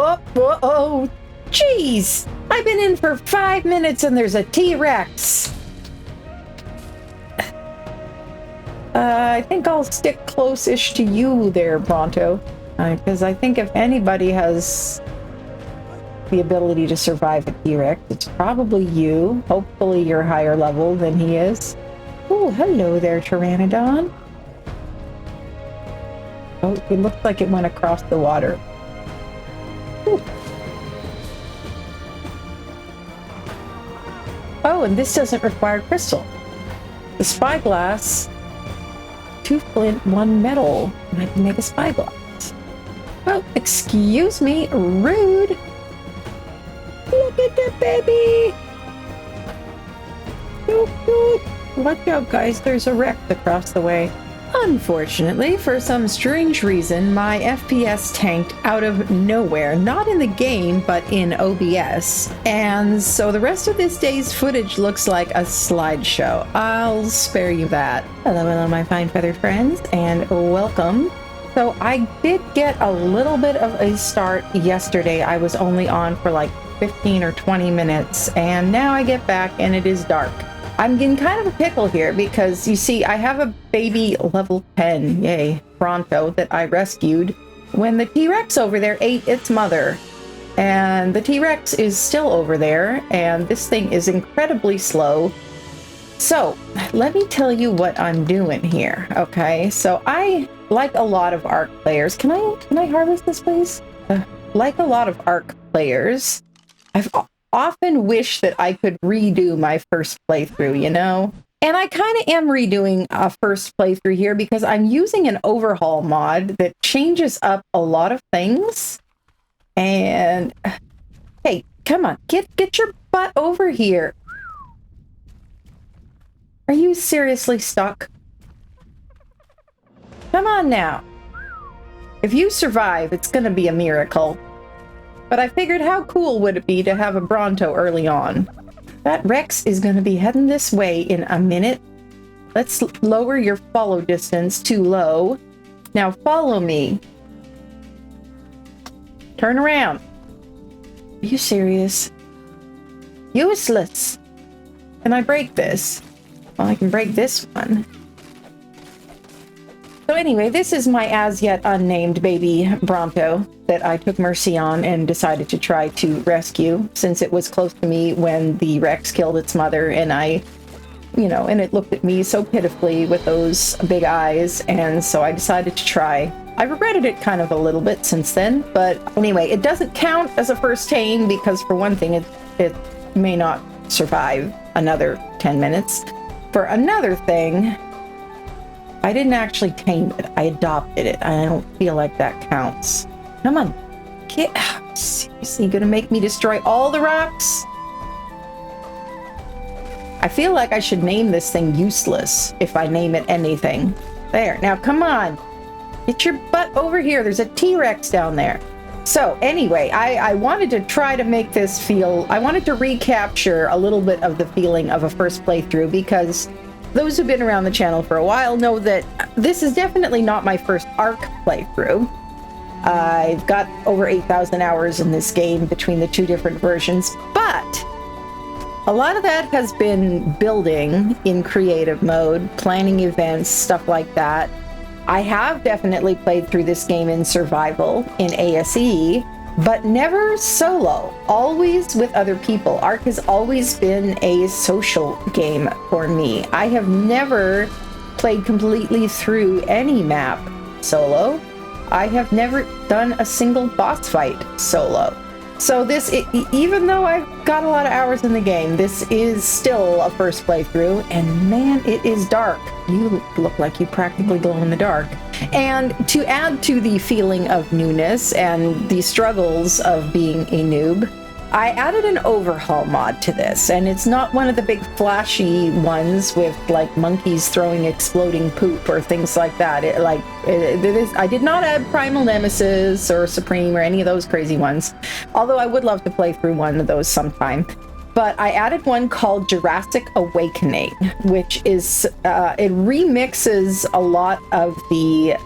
Oh, jeez! I've been in for 5 minutes and there's a T-Rex. I think I'll stick close-ish to you there, Bronto. Because I think if anybody has the ability to survive a T-Rex, it's probably you. Hopefully you're higher level than he is. Oh, hello there, Pteranodon. Oh, it looks like it went across the water. Ooh. Oh, and this doesn't require crystal. The spyglass, 2 flint, 1 metal. I can make a spyglass. Oh, excuse me, rude. Look at that baby. Watch out, guys. There's a wreck across the way. Unfortunately, for some strange reason, my FPS tanked out of nowhere, not in the game, but in OBS. And so the rest of this day's footage looks like a slideshow. I'll spare you that. Hello, my fine feathered friends, and welcome. So I did get a little bit of a start yesterday. I was only on for like 15 or 20 minutes, and now I get back and it is dark. I'm in kind of a pickle here because, you see, I have a baby level 10, yay, Bronto, that I rescued when the T-Rex over there ate its mother. And the T-Rex is still over there, and this thing is incredibly slow. So, let me tell you what I'm doing here, okay? So, I, like a lot of Ark players, can I harvest this, please? Like a lot of Ark players, I've often wish that I could redo my first playthrough, you know? And I kind of am redoing a first playthrough here because I'm using an overhaul mod that changes up a lot of things. And hey, come on, get your butt over here. Are you seriously stuck? Come on now. If you survive, it's gonna be a miracle. But I figured, how cool would it be to have a Bronto early on? That Rex is going to be heading this way in a minute. Let's lower your follow distance too low. Now follow me. Turn around. Are you serious? Useless. Can I break this? Well, I can break this one. So anyway, this is my as yet unnamed baby Bronto that I took mercy on and decided to try to rescue, since it was close to me when the Rex killed its mother, and and it looked at me so pitifully with those big eyes, and so I decided to try. I regretted it kind of a little bit since then, but anyway, it doesn't count as a first tame because, for one thing, it may not survive another 10 minutes. For another thing, I didn't actually tame it. I adopted it. I don't feel like that counts. Come on. Seriously, you gonna make me destroy all the rocks? I feel like I should name this thing Useless if I name it anything. There. Now, come on. Get your butt over here. There's a T-Rex down there. So, anyway, I wanted to try to make this feel... I wanted to recapture a little bit of the feeling of a first playthrough, because those who've been around the channel for a while know that this is definitely not my first Ark playthrough. I've got over 8,000 hours in this game between the 2 different versions, but a lot of that has been building in creative mode, planning events, stuff like that. I have definitely played through this game in survival, in ASE, but never solo, always with other people. Ark has always been a social game for me. I have never played completely through any map solo. I have never done a single boss fight solo. So this, even though I've got a lot of hours in the game, this is still a first playthrough, and man, it is dark. You look like you practically glow in the dark. And to add to the feeling of newness and the struggles of being a noob, I added an overhaul mod to this, and it's not one of the big flashy ones with like monkeys throwing exploding poop or things like that. I did not add Primal Nemesis or Supreme or any of those crazy ones, although I would love to play through one of those sometime. But I added one called Jurassic Awakening, which is, it remixes a lot of the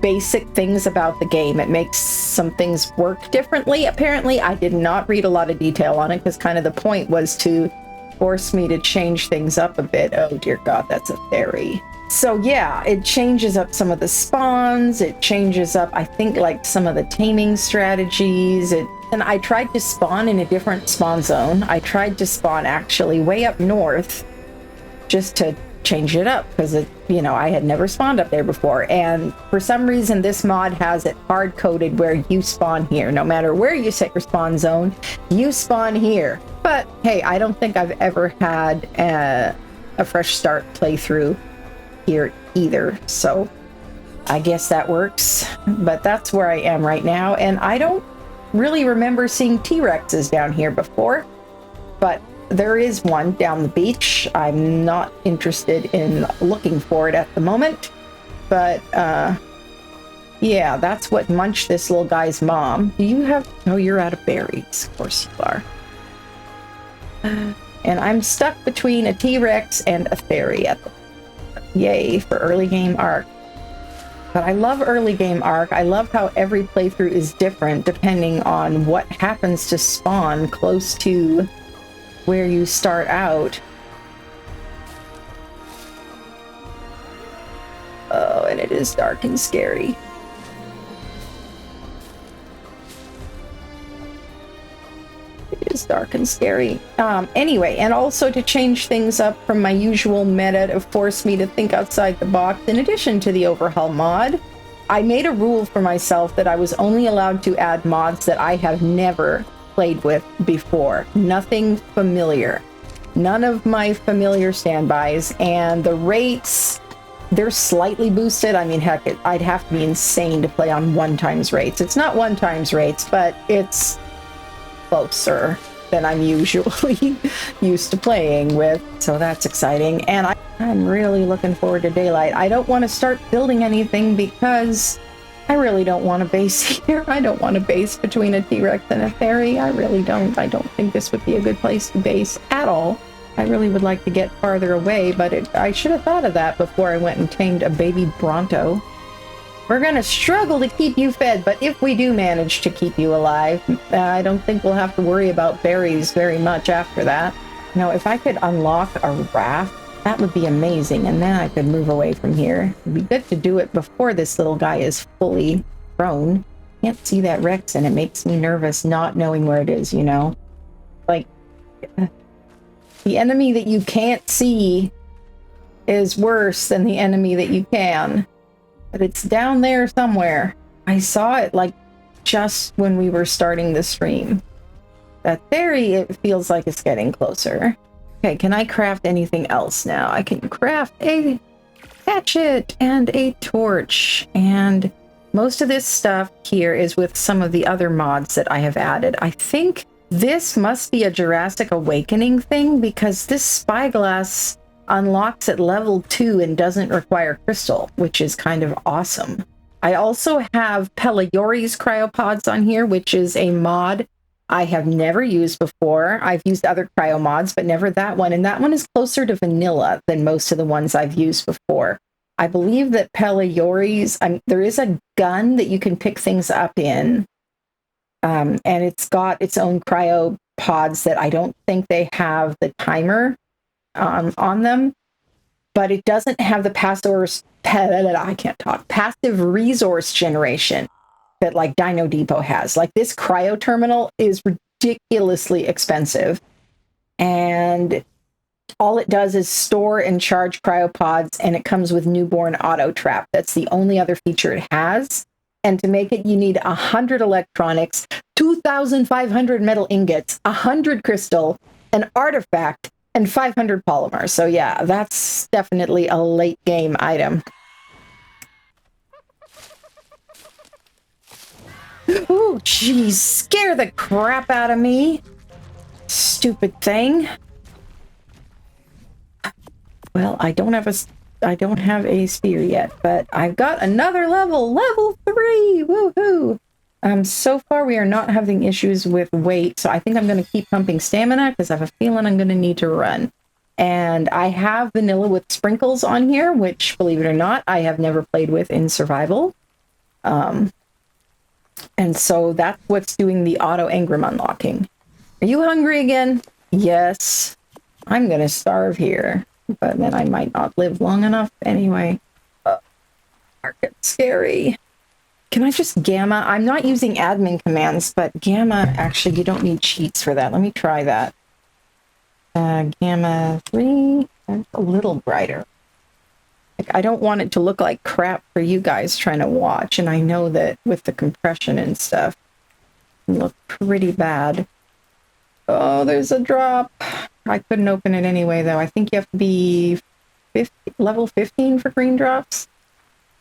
basic things about the game. It makes some things work differently. Apparently, I did not read a lot of detail on it because kind of the point was to force me to change things up a bit. Oh dear God, that's a fairy. So yeah, it changes up some of the spawns. It changes up, I think, like some of the taming strategies. And I tried to spawn in a different spawn zone. I tried to spawn actually way up north just to change it up because I had never spawned up there before. And for some reason, this mod has it hard-coded where you spawn here. No matter where you set your spawn zone, you spawn here. But hey, I don't think I've ever had a fresh start playthrough here either, so I guess that works. But that's where I am right now, and I don't really remember seeing T-Rexes down here before, but there is one down the beach. I'm not interested in looking for it at the moment, but yeah, that's what munched this little guy's mom. Do you have... Oh, you're out of berries. Of course you are. And I'm stuck between a T-Rex and a fairy at the... Yay for early game Ark. But I love early game Ark. I love how every playthrough is different depending on what happens to spawn close to where you start out. Oh, and it is dark and scary. It is dark and scary. Anyway, and also to change things up from my usual meta to force me to think outside the box, in addition to the overhaul mod, I made a rule for myself that I was only allowed to add mods that I have never played with before. Nothing familiar. None of my familiar standbys, and the rates, they're slightly boosted. I mean, heck, I'd have to be insane to play on 1x rates. It's not 1x rates, but it's closer than I'm usually used to playing with, so that's exciting. And I'm really looking forward to daylight. I don't want to start building anything because I really don't want to base here. I don't want to base between a T-Rex and a fairy. I really don't. I don't think this would be a good place to base at all. I really would like to get farther away, but I should have thought of that before I went and tamed a baby Bronto. We're gonna struggle to keep you fed, but if we do manage to keep you alive, I don't think we'll have to worry about berries very much after that. Now, if I could unlock a raft, that would be amazing, and then I could move away from here. It'd be good to do it before this little guy is fully grown. Can't see that Rex, and it makes me nervous not knowing where it is, you know? Like, the enemy that you can't see is worse than the enemy that you can. But it's down there somewhere. I saw it like just when we were starting the stream. That fairy, it feels like it's getting closer. Okay, can I craft anything else now? I can craft a hatchet and a torch. And most of this stuff here is with some of the other mods that I have added. I think this must be a Jurassic Awakening thing because this spyglass unlocks at level 2 and doesn't require crystal, which is kind of awesome. I also have Pelagiori's cryopods on here, which is a mod I have never used before. I've used other cryo mods, but never that one. And that one is closer to vanilla than most of the ones I've used before. I believe that Pelagiori's, there is a gun that you can pick things up in. And it's got its own cryo pods that I don't think they have the timer on them, but it doesn't have the passive resource generation that like Dino Depot has. Like this cryo terminal is ridiculously expensive, and all it does is store and charge cryopods, and it comes with newborn auto trap. That's the only other feature it has. And to make it, you need 100 electronics, 2,500 metal ingots, 100 crystal, an artifact, and 500 polymer. So yeah, that's definitely a late game item. Ooh, jeez, scare the crap out of me. Stupid thing. Well, I don't have a spear yet, but I've got another level 3. Woohoo! So far we are not having issues with weight, so I think I'm going to keep pumping stamina because I have a feeling I'm going to need to run. And I have vanilla with sprinkles on here, which, believe it or not, I have never played with in survival. And so that's what's doing the auto engram unlocking. Are you hungry again? Yes. I'm gonna starve here, but then I might not live long enough anyway. It's scary. Can I just gamma? I'm not using admin commands, but gamma, actually, you don't need cheats for that. Let me try that. Gamma 3, that's a little brighter. Like, I don't want it to look like crap for you guys trying to watch, and I know that with the compression and stuff, it can look pretty bad. Oh, there's a drop. I couldn't open it anyway, though. I think you have to be level 15 for green drops.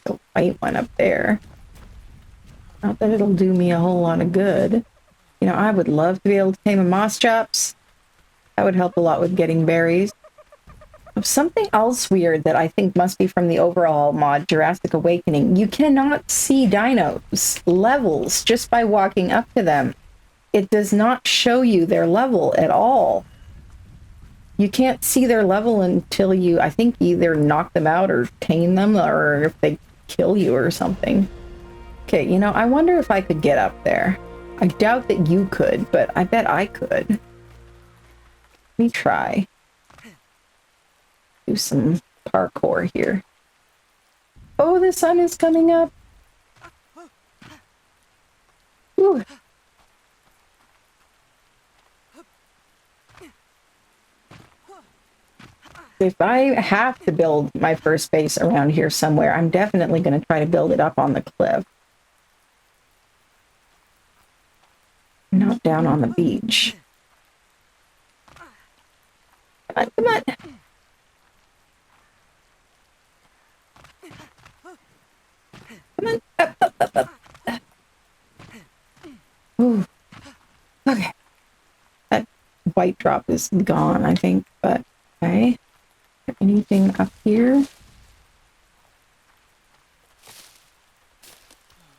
The white one up there. Not that it'll do me a whole lot of good. You know, I would love to be able to tame a moss chops. That would help a lot with getting berries. Something else weird that I think must be from the overhaul mod, Jurassic Awakening. You cannot see dinos levels just by walking up to them. It does not show you their level at all. You can't see their level until you, I think, either knock them out or tame them, or if they kill you or something. Okay, you know, I wonder if I could get up there. I doubt that you could, but I bet I could. Let me try. Do some parkour here. Oh, the sun is coming up. Ooh. If I have to build my first base around here somewhere, I'm definitely going to try to build it up on the cliff. Not down on the beach. Come on, come on. Come on. Up. Ooh. Okay. That white drop is gone, I think, but okay. Anything up here?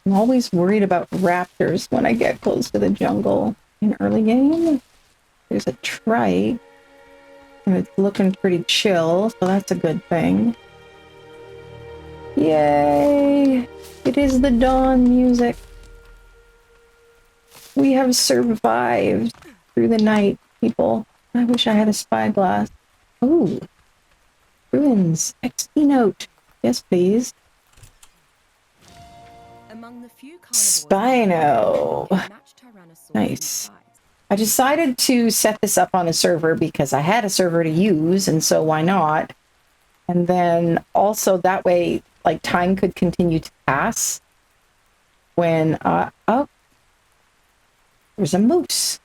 I'm always worried about raptors when I get close to the jungle in early game. There's a trike, and it's looking pretty chill, so that's a good thing. Yay! It is the dawn music. We have survived through the night, people. I wish I had a spyglass. Ooh. Ruins. XP note. Yes, please. Among the few Spino. Nice. I decided to set this up on a server because I had a server to use, and so why not? And then also that way, like, time could continue to pass when, oh, there's a moose.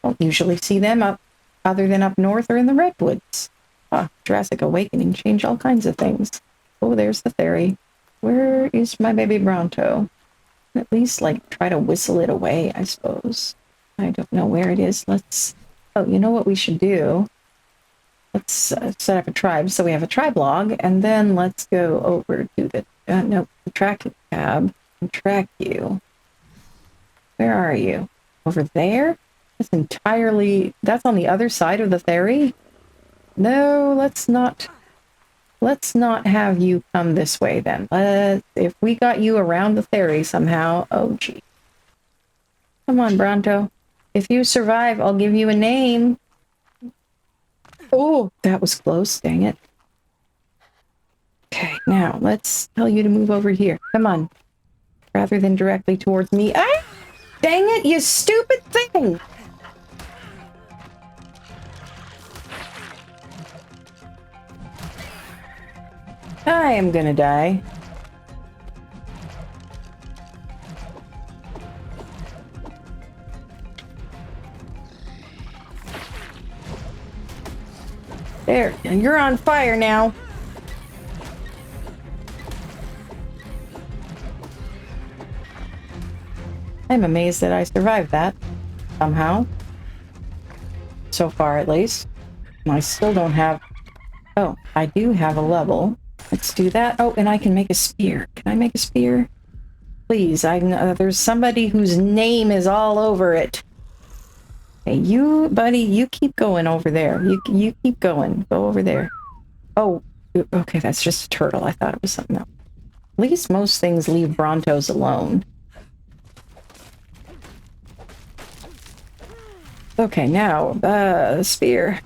Don't usually see them up other than up north or in the redwoods. Ah, Jurassic Awakening changed all kinds of things. Oh, there's the ferry. Where is my baby Bronto? At least, like, try to whistle it away, I suppose. I don't know where it is. Let's... Oh, you know what we should do? Let's set up a tribe. So we have a tribe log, and then let's go over to the... no, the tracking tab and track you. Where are you? Over there? That's entirely... That's on the other side of the ferry? No, let's not have you come this way then. If we got you around the ferry somehow... Oh, gee. Come on, Bronto. If you survive, I'll give you a name. Oh, that was close. Dang it. Okay, now let's tell you to move over here. Come on. Rather than directly towards me. Ah! Dang it, you stupid thing! I am gonna die. There, you're on fire now. I'm amazed that I survived that, somehow. So far, at least. I still don't have... Oh, I do have a level. Let's do that. Oh, and I can make a spear. Can I make a spear? Please, I know there's somebody whose name is all over it. Hey, you, buddy, you keep going over there. You keep going. Go over there. Oh, okay, that's just a turtle. I thought it was something else. At least most things leave Brontos alone. Okay, now, spear.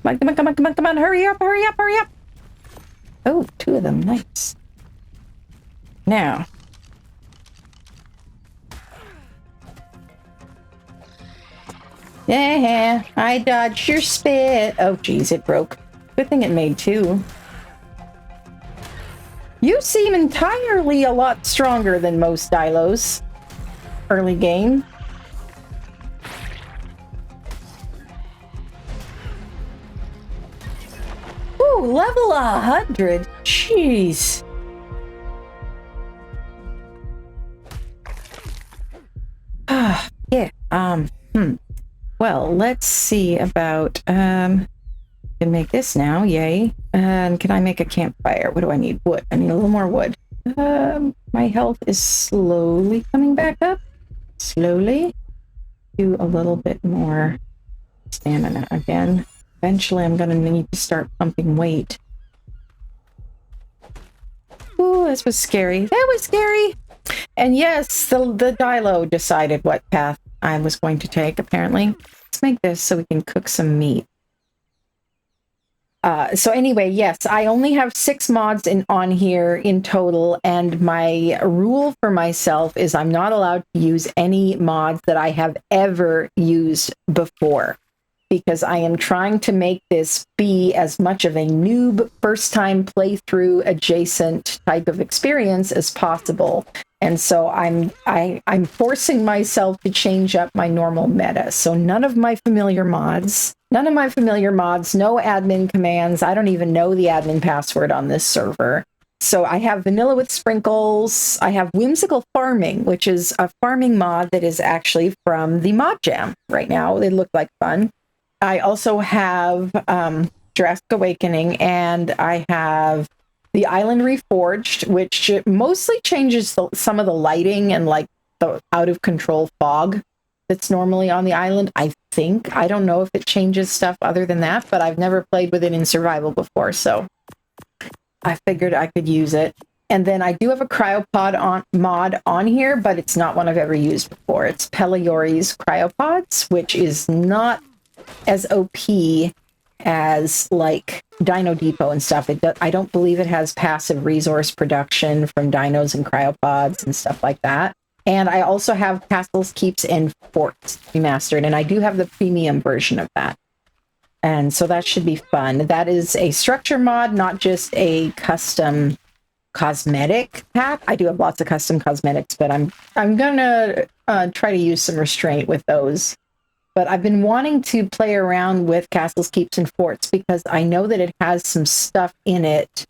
Come on, come on, come on, come on, come on, hurry up, hurry up, hurry up! Oh, 2 of them, nice. Now. Yeah, I dodged your spit. Oh, geez, it broke. Good thing it made 2. You seem entirely a lot stronger than most Dilos. Early game. Ooh, level 100. Jeez. Yeah. Well, let's see about can make this now, yay. And can I make a campfire? What do I need? Wood. I need a little more wood. My health is slowly coming back up. Slowly. Do a little bit more stamina again. Eventually I'm gonna need to start pumping weight. Ooh, this was scary. That was scary! And yes, the Dilo decided what path I was going to take, apparently. Let's make this so we can cook some meat. So anyway, yes, I only have 6 mods on here in total, and my rule for myself is I'm not allowed to use any mods that I have ever used before, because I am trying to make this be as much of a noob, first-time playthrough adjacent type of experience as possible. And so I'm forcing myself to change up my normal meta. So none of my familiar mods, no admin commands. I don't even know the admin password on this server. So I have vanilla with sprinkles. I have whimsical farming, which is a farming mod that is actually from the mod jam right now. They look like fun. I also have Jurassic Awakening, and I have the Island Reforged, which mostly changes some of the lighting and like the out of control fog that's normally on the island. I think. I don't know if it changes stuff other than that, but I've never played with it in survival before, so I figured I could use it. And then I do have a cryopod mod on here, but it's not one I've ever used before. It's Peliori's cryopods, which is not as OP as like Dino Depot and stuff. I don't believe it has passive resource production from dinos and cryopods and stuff like that. And I also have Castles, Keeps, and Forts remastered, and I do have the premium version of that. And so that should be fun. That is a structure mod, not just a custom cosmetic pack. I do have lots of custom cosmetics, but I'm gonna try to use some restraint with those. But I've been wanting to play around with Castles, Keeps, and Forts because I know that it has some stuff in it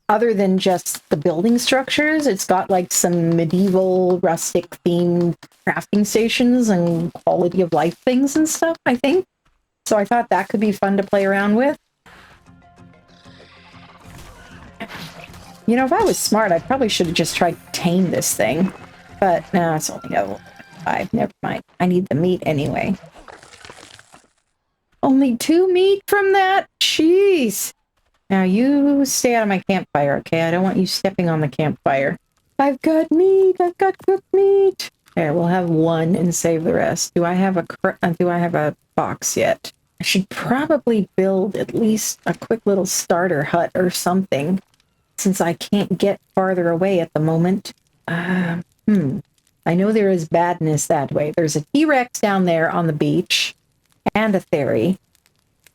other than just the building structures. It's got like some medieval, rustic themed crafting stations and quality of life things and stuff, I think. So I thought that could be fun to play around with. You know, if I was smart, I probably should have just tried to tame this thing. But no, it's only level 5. Never mind. I need the meat anyway. Only 2 meat from that? Jeez. Now you stay out of my campfire, okay? I don't want you stepping on the campfire. I've got meat. I've got cooked meat. There, we'll have 1 and save the rest. Do I have a box yet? I should probably build at least a quick little starter hut or something, since I can't get farther away at the moment. I know there is badness that way. There's a T-Rex down there on the beach, and a ferry.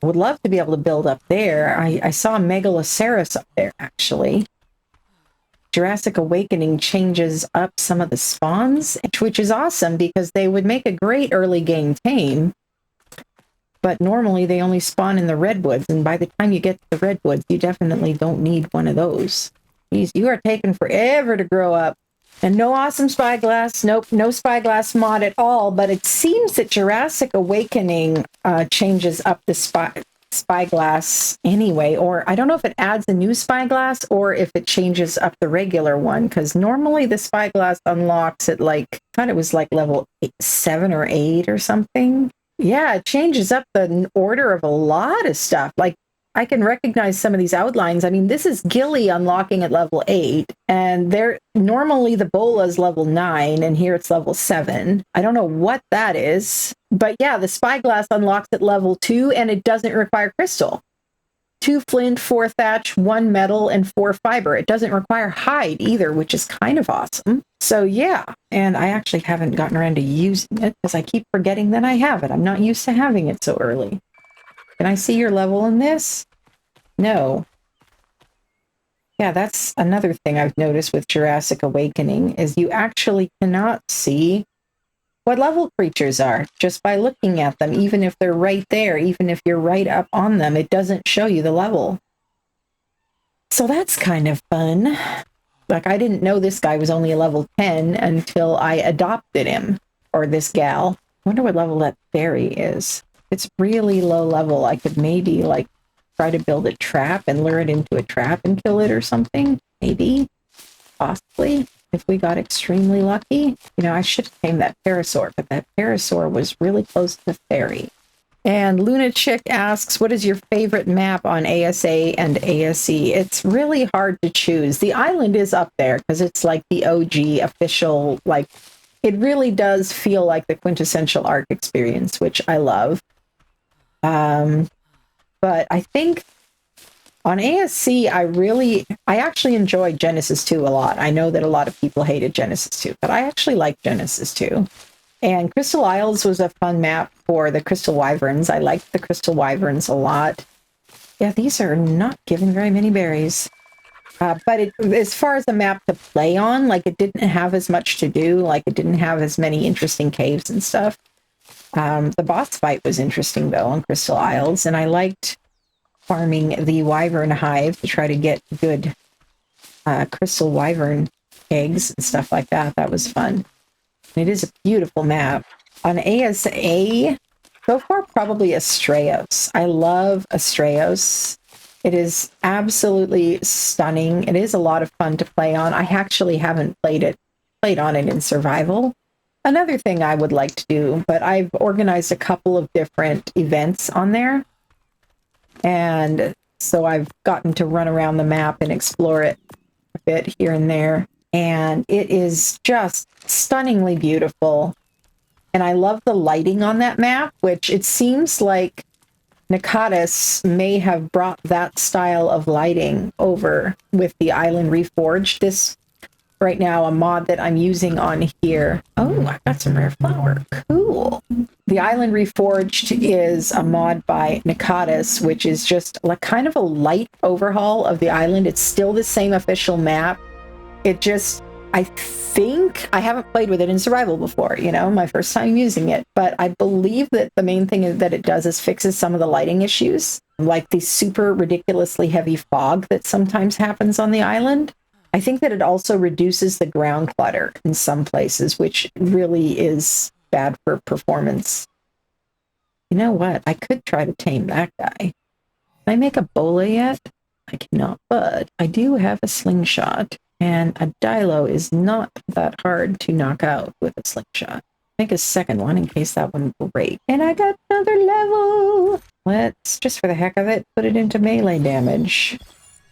I would love to be able to build up there. I saw a Megaloceros up there, actually. Jurassic Awakening changes up some of the spawns, which is awesome because they would make a great early game tame. But normally they only spawn in the redwoods, and by the time you get to the redwoods, you definitely don't need one of those. Jeez, you are taking forever to grow up. And no awesome spyglass. Nope, no spyglass mod at all. But it seems that Jurassic Awakening changes up the spyglass anyway. Or I don't know if it adds a new spyglass or if it changes up the regular one. Because normally the spyglass unlocks at like, I thought it was like level 7 or 8 or something. Yeah, it changes up the order of a lot of stuff. Like, I can recognize some of these outlines. I mean, this is Gilly unlocking at level 8, and they're normally the Bola's level 9, and here it's level 7. I don't know what that is, but yeah, the Spyglass unlocks at level 2, and it doesn't require crystal. 2 flint, 4 thatch, 1 metal, and 4 fiber. It doesn't require hide either, which is kind of awesome. So yeah, and I actually haven't gotten around to using it because I keep forgetting that I have it. I'm not used to having it so early. Can I see your level in this? No. Yeah, that's another thing I've noticed with Jurassic Awakening is you actually cannot see what level creatures are just by looking at them, even if they're right there, even if you're right up on them, it doesn't show you the level. So that's kind of fun. Like, I didn't know this guy was only a level 10 until I adopted him, or this gal. I wonder what level that fairy is. It's really low level. I could maybe, like, try to build a trap and lure it into a trap and kill it or something. Maybe. Possibly. If we got extremely lucky. You know, I should have tamed that Parasaur, but that Parasaur was really close to the fairy. And Lunachick asks, what is your favorite map on ASA and ASE? It's really hard to choose. The island is up there because it's like the OG official, like, it really does feel like the quintessential Ark experience, which I love. But I think on ASC, I actually enjoyed Genesis 2 a lot. I know that a lot of people hated Genesis 2, but I actually liked Genesis 2. And Crystal Isles was a fun map for the Crystal Wyverns. I liked the Crystal Wyverns a lot. Yeah, these are not giving very many berries. But as far as the map to play on, like, it didn't have as much to do. Like, it didn't have as many interesting caves and stuff. The boss fight was interesting, though, on Crystal Isles. And I liked farming the Wyvern Hive to try to get good Crystal Wyvern eggs and stuff like that. That was fun. And it is a beautiful map. On ASA, so far, probably Astraeos. I love Astraeos. It is absolutely stunning. It is a lot of fun to play on. I actually haven't played on it in survival. Another thing I would like to do, but I've organized a couple of different events on there. And so I've gotten to run around the map and explore it a bit here and there. And it is just stunningly beautiful. And I love the lighting on that map, which it seems like Nakatis may have brought that style of lighting over with the Island Reforged. This, right now, a mod that I'm using on here. Oh, I got some rare flower. Cool. The Island Reforged is a mod by Nakatis, which is just like kind of a light overhaul of the island. It's still the same official map. It just, I think, I haven't played with it in survival before, you know, my first time using it, but I believe that the main thing that it does is fixes some of the lighting issues, like the super ridiculously heavy fog that sometimes happens on the island. I think that it also reduces the ground clutter in some places, which really is bad for performance. You know what? I could try to tame that guy. Can I make a bola yet? I cannot, but I do have a slingshot. And a Dilo is not that hard to knock out with a slingshot. Make a second one in case that one breaks. And I got another level! Let's, just for the heck of it, put it into melee damage.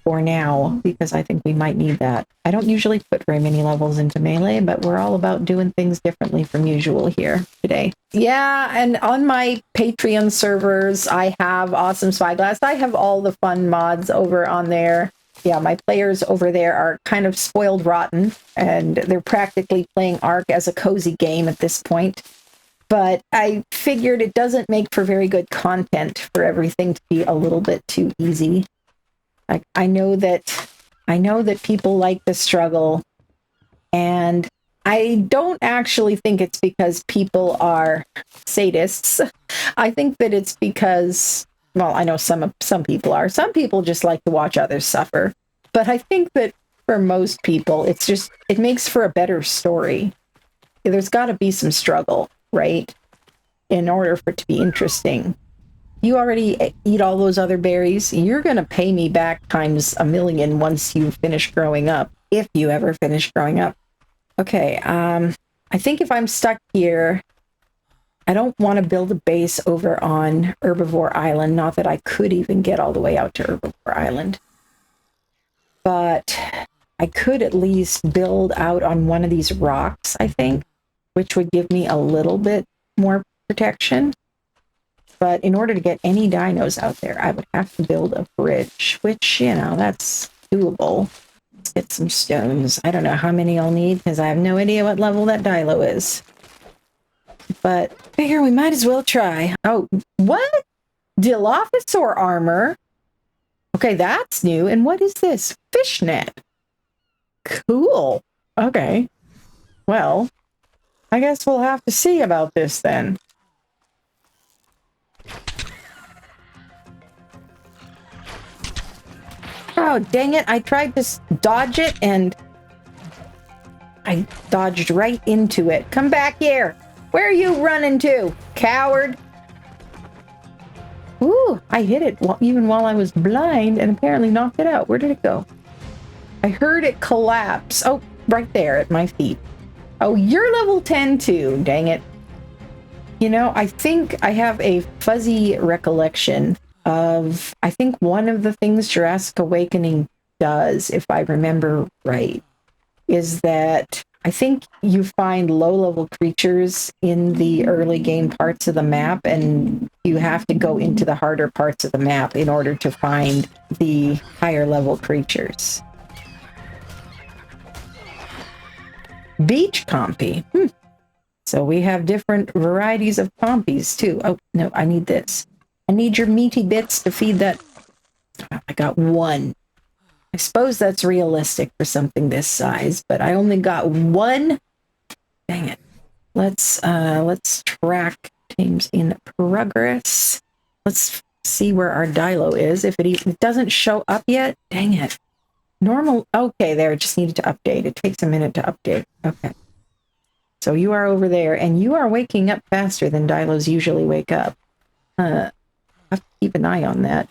For now, because I think we might need that. I don't usually put very many levels into melee, but we're all about doing things differently from usual here today. Yeah, and on my Patreon servers, I have Awesome Spyglass. I have all the fun mods over on there. Yeah, my players over there are kind of spoiled rotten, and they're practically playing Ark as a cozy game at this point. But I figured it doesn't make for very good content for everything to be a little bit too easy. I know that people like the struggle, and I don't actually think it's because people are sadists. I think that it's because, well, I know some people are. Some people just like to watch others suffer. But I think that for most people, it makes for a better story. There's got to be some struggle, right? In order for it to be interesting. You already eat all those other berries. You're going to pay me back times a million once you finish growing up. If you ever finish growing up. Okay, I think if I'm stuck here, I don't want to build a base over on Herbivore Island. Not that I could even get all the way out to Herbivore Island. But I could at least build out on one of these rocks, I think, which would give me a little bit more protection. But in order to get any dinos out there, I would have to build a bridge, which, you know, that's doable. Let's get some stones. I don't know how many I'll need because I have no idea what level that dilo is. But figure we might as well try. Oh, what? Dilophosaur armor? Okay, that's new. And what is this? Fishnet. Cool. Okay. Well, I guess we'll have to see about this then. Oh, dang it. I tried to dodge it and I dodged right into it. Come back here. Where are you running to, coward? Ooh, I hit it even while I was blind and apparently knocked it out. Where did it go? I heard it collapse. Oh, right there at my feet. Oh, you're level 10 too. Dang it. You know, I think I have a fuzzy recollection of, I think one of the things Jurassic Awakening does, if I remember right, is that I think you find low-level creatures in the early game parts of the map, and you have to go into the harder parts of the map in order to find the higher-level creatures. Beach compy. So we have different varieties of compies, too. Oh, no, I need this. I need your meaty bits to feed that. Oh, I got one. I suppose that's realistic for something this size, but I only got one. Dang it. Let's track teams in progress. Let's see where our dilo is. If it doesn't show up yet, dang it. Normal. Okay, there. It just needed to update. It takes a minute to update. Okay. So you are over there, and you are waking up faster than dilos usually wake up. I have to keep an eye on that.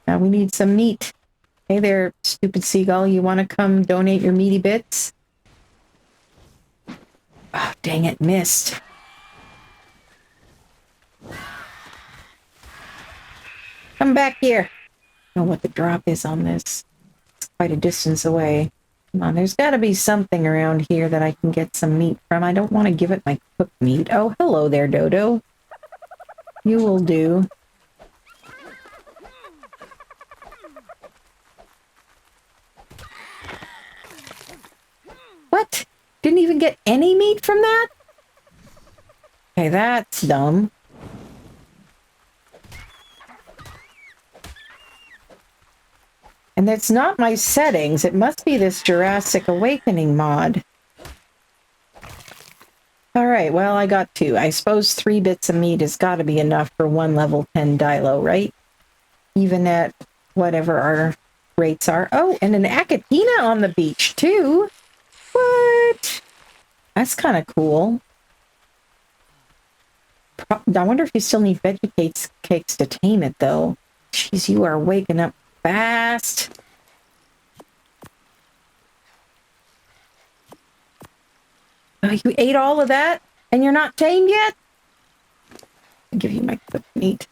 Now we need some meat. Hey there, stupid seagull. You want to come donate your meaty bits? Oh, dang it, missed. Come back here. I don't know what the drop is on this. It's quite a distance away. Come on, there's got to be something around here that I can get some meat from. I don't want to give it my cooked meat. Oh, hello there, Dodo. You will do. What? Didn't even get any meat from that? Okay, that's dumb. And that's not my settings. It must be this Jurassic Awakening mod. Alright, well, I got two. I suppose 3 bits of meat has got to be enough for one level 10 dilo, right? Even at whatever our rates are. Oh, and an Achatina on the beach, too. What? That's kind of cool. I wonder if you still need veggie cakes to tame it, though. Jeez, you are waking up fast. Oh, you ate all of that, and you're not tamed yet? I'll give you my cooked meat.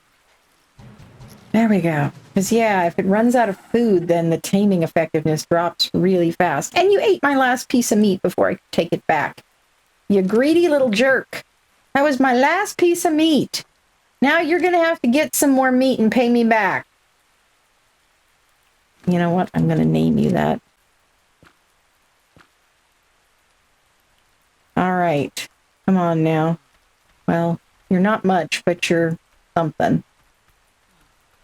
There we go. Because, yeah, if it runs out of food, then the taming effectiveness drops really fast. And you ate my last piece of meat before I could take it back. You greedy little jerk. That was my last piece of meat. Now you're going to have to get some more meat and pay me back. You know what? I'm going to name you that. All right. Come on now. Well, you're not much, but you're something.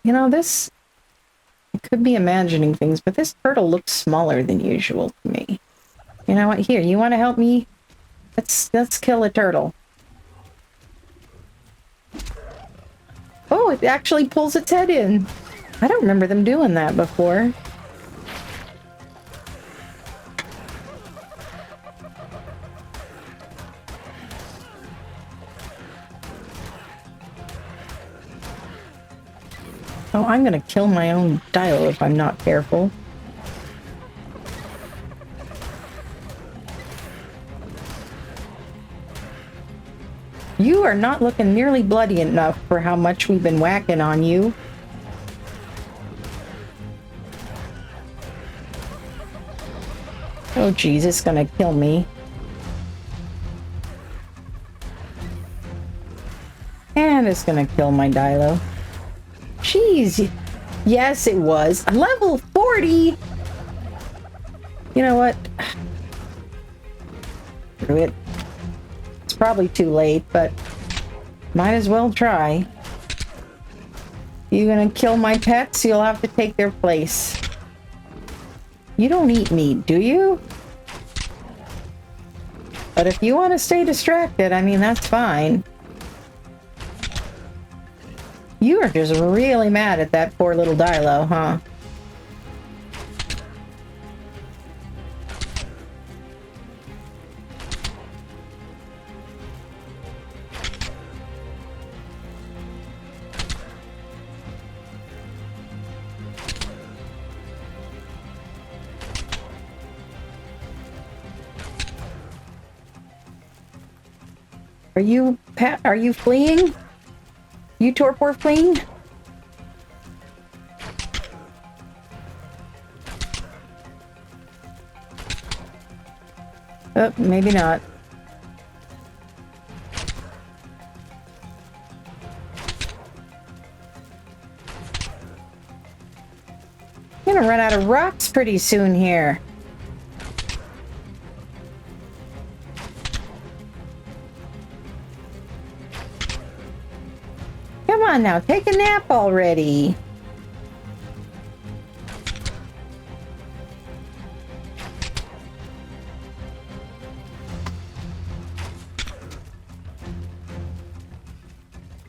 You know, this... I could be imagining things, but this turtle looks smaller than usual to me. You know what? Here, you want to help me? Let's kill a turtle. Oh, it actually pulls its head in. I don't remember them doing that before. Oh, I'm gonna kill my own dilo if I'm not careful. You are not looking nearly bloody enough for how much we've been whacking on you. Oh, geez, it's gonna kill me. And it's gonna kill my Dilo. Jeez. Yes, it was. Level 40! You know what? Screw it. It's probably too late, but might as well try. You gonna kill my pets? You'll have to take their place. You don't eat meat, do you? But if you want to stay distracted, I mean, that's fine. You are just really mad at that poor little Dilo, huh? Are you fleeing? You torpor fleeing? Oh, maybe not. I'm gonna run out of rocks pretty soon here. Come on now, take a nap already.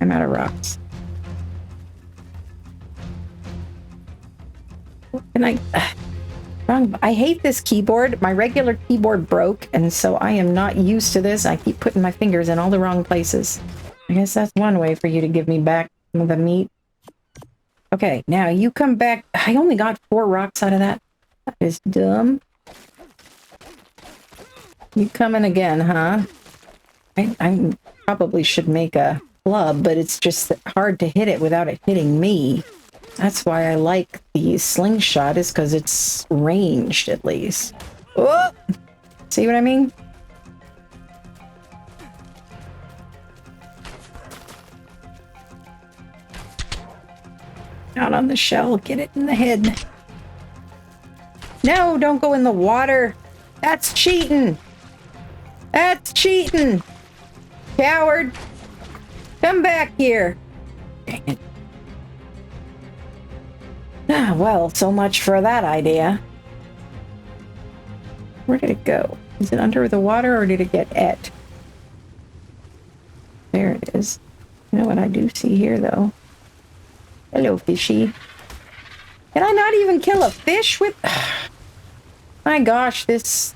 I'm out of rocks. And I hate this keyboard. My regular keyboard broke, and so I am not used to this. I keep putting my fingers in all the wrong places. I guess that's one way for you to give me back some of the meat. Okay, now you come back. I only got 4 rocks out of that. That is dumb. You coming again, huh? I probably should make a club, but it's just hard to hit it without it hitting me. That's why I like the slingshot, is because it's ranged at least. Oh! See what I mean? Out on the shell, get it in the head. No, don't go in the water. That's cheating. That's cheating. Coward. Come back here. Dang it. Ah, well, so much for that idea. Where did it go? Is it under the water or did it get et? There it is. You know what I do see here, though? Hello, fishy. Can I not even kill a fish with... My gosh, this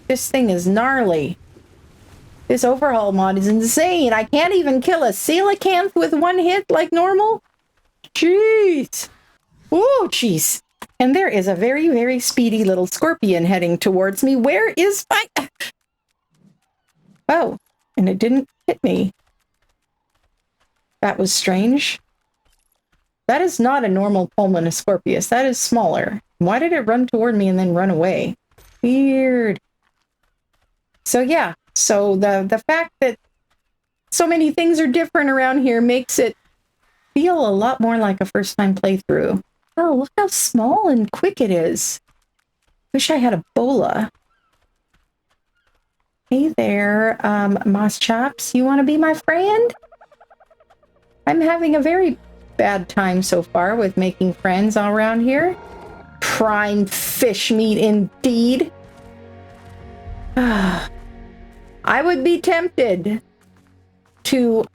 thing is gnarly. This overhaul mod is insane. I can't even kill a coelacanth with one hit like normal. Jeez. Oh, jeez. And there is a very, very speedy little scorpion heading towards me. Where is my... Oh, and it didn't hit me. That was strange. That is not a normal Pulmonoscorpius. That is smaller. Why did it run toward me and then run away? Weird. So yeah, so the fact that so many things are different around here makes it feel a lot more like a first-time playthrough. Oh, look how small and quick it is. Wish I had a bola. Hey there, Moss Chops. You want to be my friend? I'm having a very bad time so far with making friends all around here. Prime fish meat indeed. I would be tempted to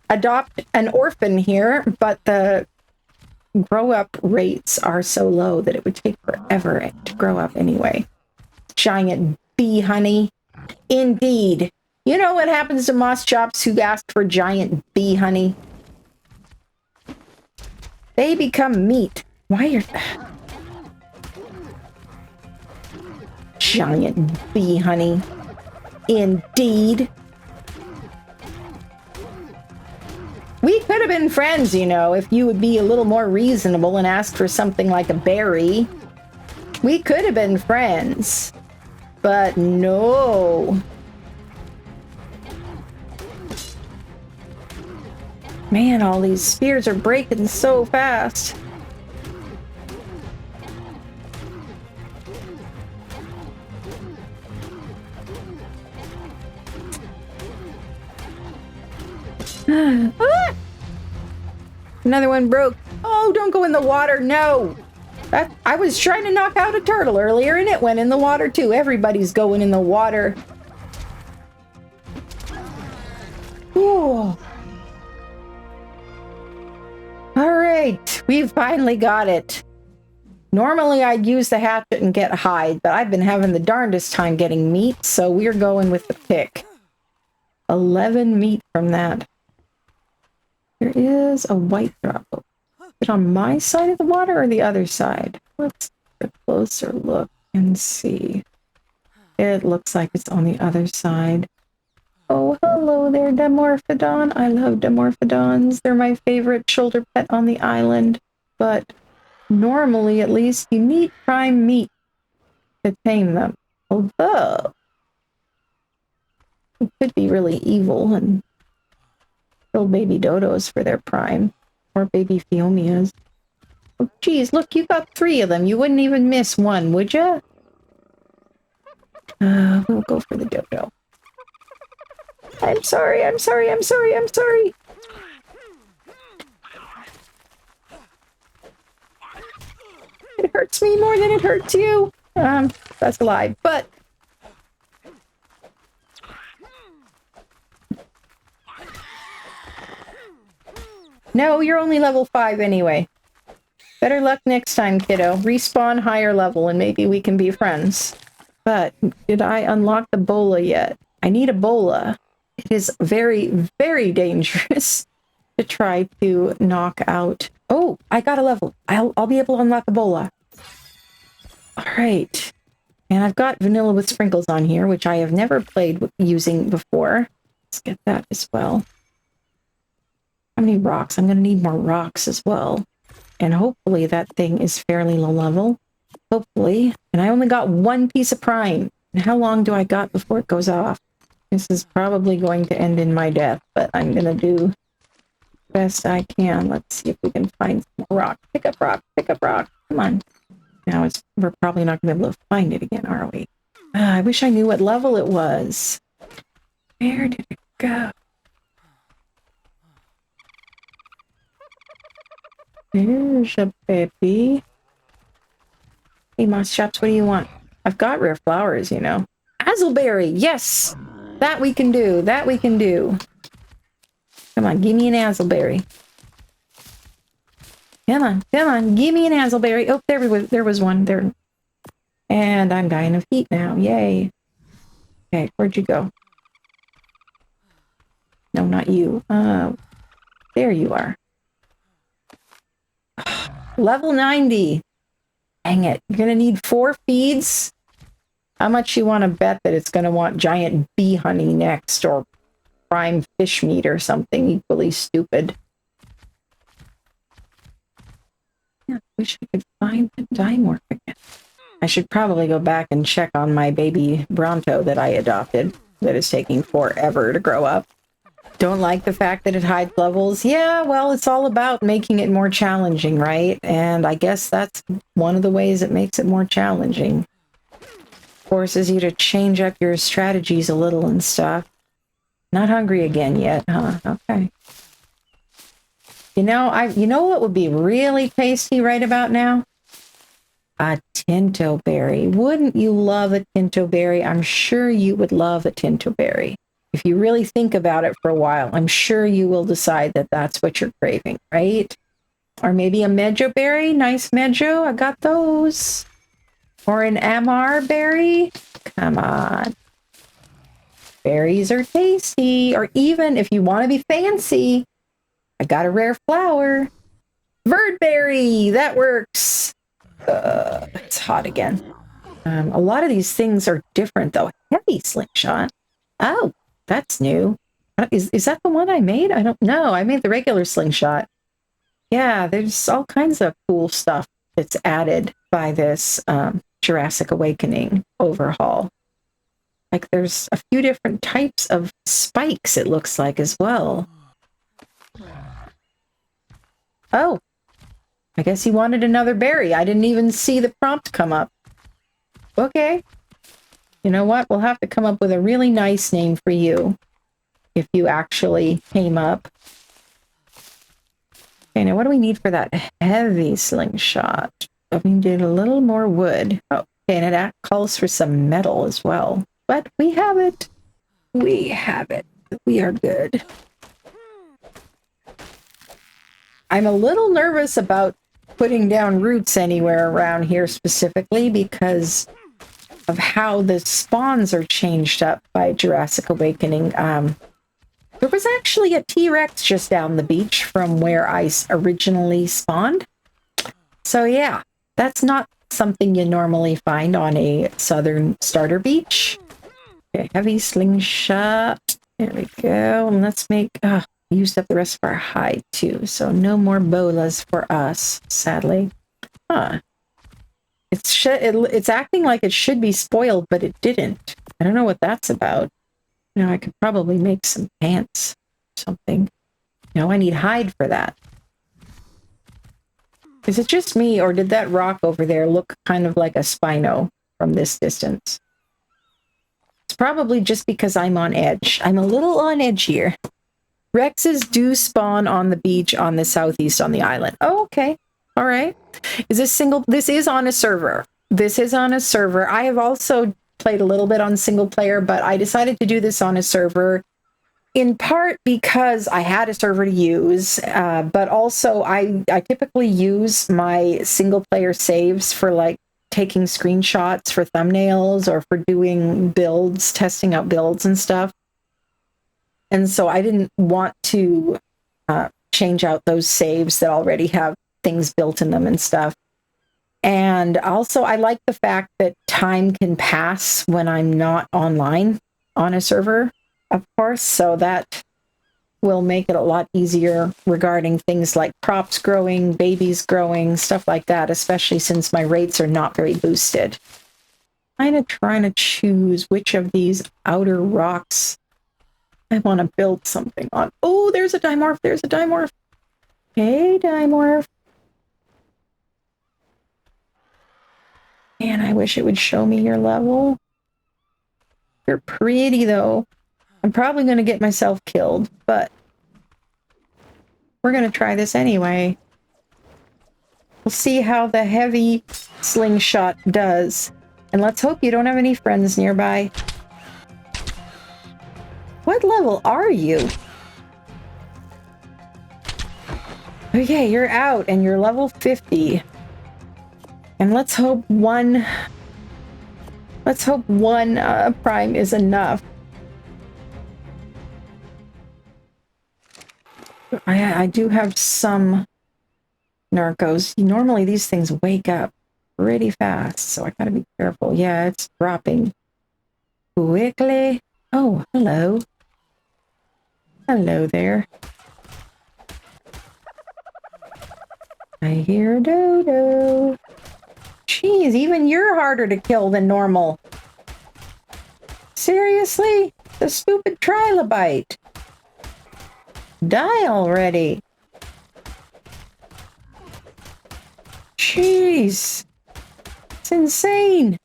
adopt an orphan here, but the grow-up rates are so low that it would take forever to grow up anyway. Giant bee honey. Indeed. You know what happens to Moss Chops who ask for giant bee honey? They become meat. Why are... Giant bee honey. Indeed. We could have been friends, you know, if you would be a little more reasonable and ask for something like a berry. We could have been friends. But no. Man, all these spears are breaking so fast. Ah! Another one broke. Oh, don't go in the water. No. I was trying to knock out a turtle earlier and it went in the water too. Everybody's going in the water. Ooh. All right. We've finally got it. Normally I'd use the hatchet and get hide, but I've been having the darndest time getting meat, so we're going with the pick. 11 meat from that. There is a white drop. Is it on my side of the water or the other side? Let's take a closer look and see. It looks like it's on the other side. Oh, hello there, Dimorphodon. I love Dimorphodons. They're my favorite shoulder pet on the island. But normally, at least, you need prime meat to tame them. Although, it could be really evil and kill baby dodos for their prime, or baby Phiomias. Oh, geez, look, you got 3 of them. You wouldn't even miss one, would you? We'll go for the dodo. I'm sorry, I'm sorry, I'm sorry, I'm sorry. It hurts me more than it hurts you. That's a lie, but no, you're only level 5 anyway. Better luck next time, kiddo. Respawn higher level and maybe we can be friends. But did I unlock the bola yet? I need a bola. It is very, very dangerous to try to knock out. Oh, I got a level. I'll be able to unlock the bola. All right. And I've got vanilla with sprinkles on here, which I have never played using before. Let's get that as well. How many rocks? I'm going to need more rocks as well. And hopefully that thing is fairly low level. Hopefully. And I only got 1 piece of prime. And how long do I got before it goes off? This is probably going to end in my death, but I'm going to do the best I can. Let's see if we can find some more rock. Pick up rock. Pick up rock. Come on. Now we're probably not going to be able to find it again, are we? I wish I knew what level it was. Where did it go? There's a baby. Hey, Moss Chops, what do you want? I've got rare flowers, you know. Hazelberry, yes! That we can do. That we can do. Come on, give me an hazelberry. Come on, come on, give me an hazelberry. Oh, there was one there. And I'm dying of heat now. Yay. Okay, where'd you go? No, not you. There you are. Level 90. Dang it. You're going to need 4 feeds? How much you want to bet that it's going to want giant bee honey next, or prime fish meat or something equally stupid? Yeah, I wish I could find the dimorph again. I should probably go back and check on my baby Bronto that I adopted that is taking forever to grow up. Don't like the fact that it hides levels. Yeah, well, it's all about making it more challenging, right? And I guess that's one of the ways it makes it more challenging. Forces you to change up your strategies a little and stuff. Not hungry again yet, huh? Okay. You know what would be really tasty right about now? A tinto berry. Wouldn't you love a tinto berry? I'm sure you would love a tinto berry. If you really think about it for a while, I'm sure you will decide that that's what you're craving, right? Or maybe a medjo berry. Nice medjo. I got those. Or an amar berry. Come on. Berries are tasty. Or even if you want to be fancy, I got a rare flower. Birdberry. That works. It's hot again. A lot of these things are different, though. Heavy slingshot. Oh, that's new. Is that the one I made? I don't know. I made the regular slingshot. Yeah, there's all kinds of cool stuff that's added by this Jurassic Awakening overhaul. Like there's a few different types of spikes, it looks like, as well. Oh, I guess he wanted another berry. I didn't even see the prompt come up. Okay. You know what? We'll have to come up with a really nice name for you if you actually came up. Okay, now what do we need for that heavy slingshot? We need a little more wood. Oh, okay, and it calls for some metal as well. But we have it. We have it. We are good. I'm a little nervous about putting down roots anywhere around here specifically because of how the spawns are changed up by Jurassic Awakening. There was actually a T-Rex just down the beach from where I originally spawned. So yeah, that's not something you normally find on a southern starter beach. Okay, heavy slingshot. There we go. And let's make... used up the rest of our hide too, so no more bolas for us, sadly. Huh. It's acting like it should be spoiled, but it didn't. I don't know what that's about. You know, I could probably make some pants or something. No, I need hide for that. Is it just me, or did that rock over there look kind of like a Spino from this distance? It's probably just because I'm on edge. I'm a little on edge here. Rexes do spawn on the beach on the southeast on the island. Oh, okay. All right. Is this single? This is on a server. This is on a server. I have also played a little bit on single player, but I decided to do this on a server in part because I had a server to use, but also I typically use my single player saves for like taking screenshots for thumbnails or for doing builds, testing out builds and stuff. And so I didn't want to change out those saves that already have things built in them and stuff. And also I like the fact that time can pass when I'm not online on a server, of course. So that will make it a lot easier regarding things like crops growing, babies growing, stuff like that, especially since my rates are not very boosted. Kind of trying to choose which of these outer rocks I want to build something on. Oh, there's a dimorph. There's a dimorph. Hey, dimorph. Man, I wish it would show me your level. You're pretty, though. I'm probably going to get myself killed, but we're going to try this anyway. We'll see how the heavy slingshot does. And let's hope you don't have any friends nearby. What level are you? Okay, you're out and you're level 50. And let's hope one prime is enough. I do have some narcos. Normally these things wake up pretty fast, so I gotta be careful. Yeah, it's dropping quickly. Oh, hello. Hello there. I hear Dodo. Jeez, even you're harder to kill than normal. Seriously? The stupid trilobite. Die already. Jeez. It's insane.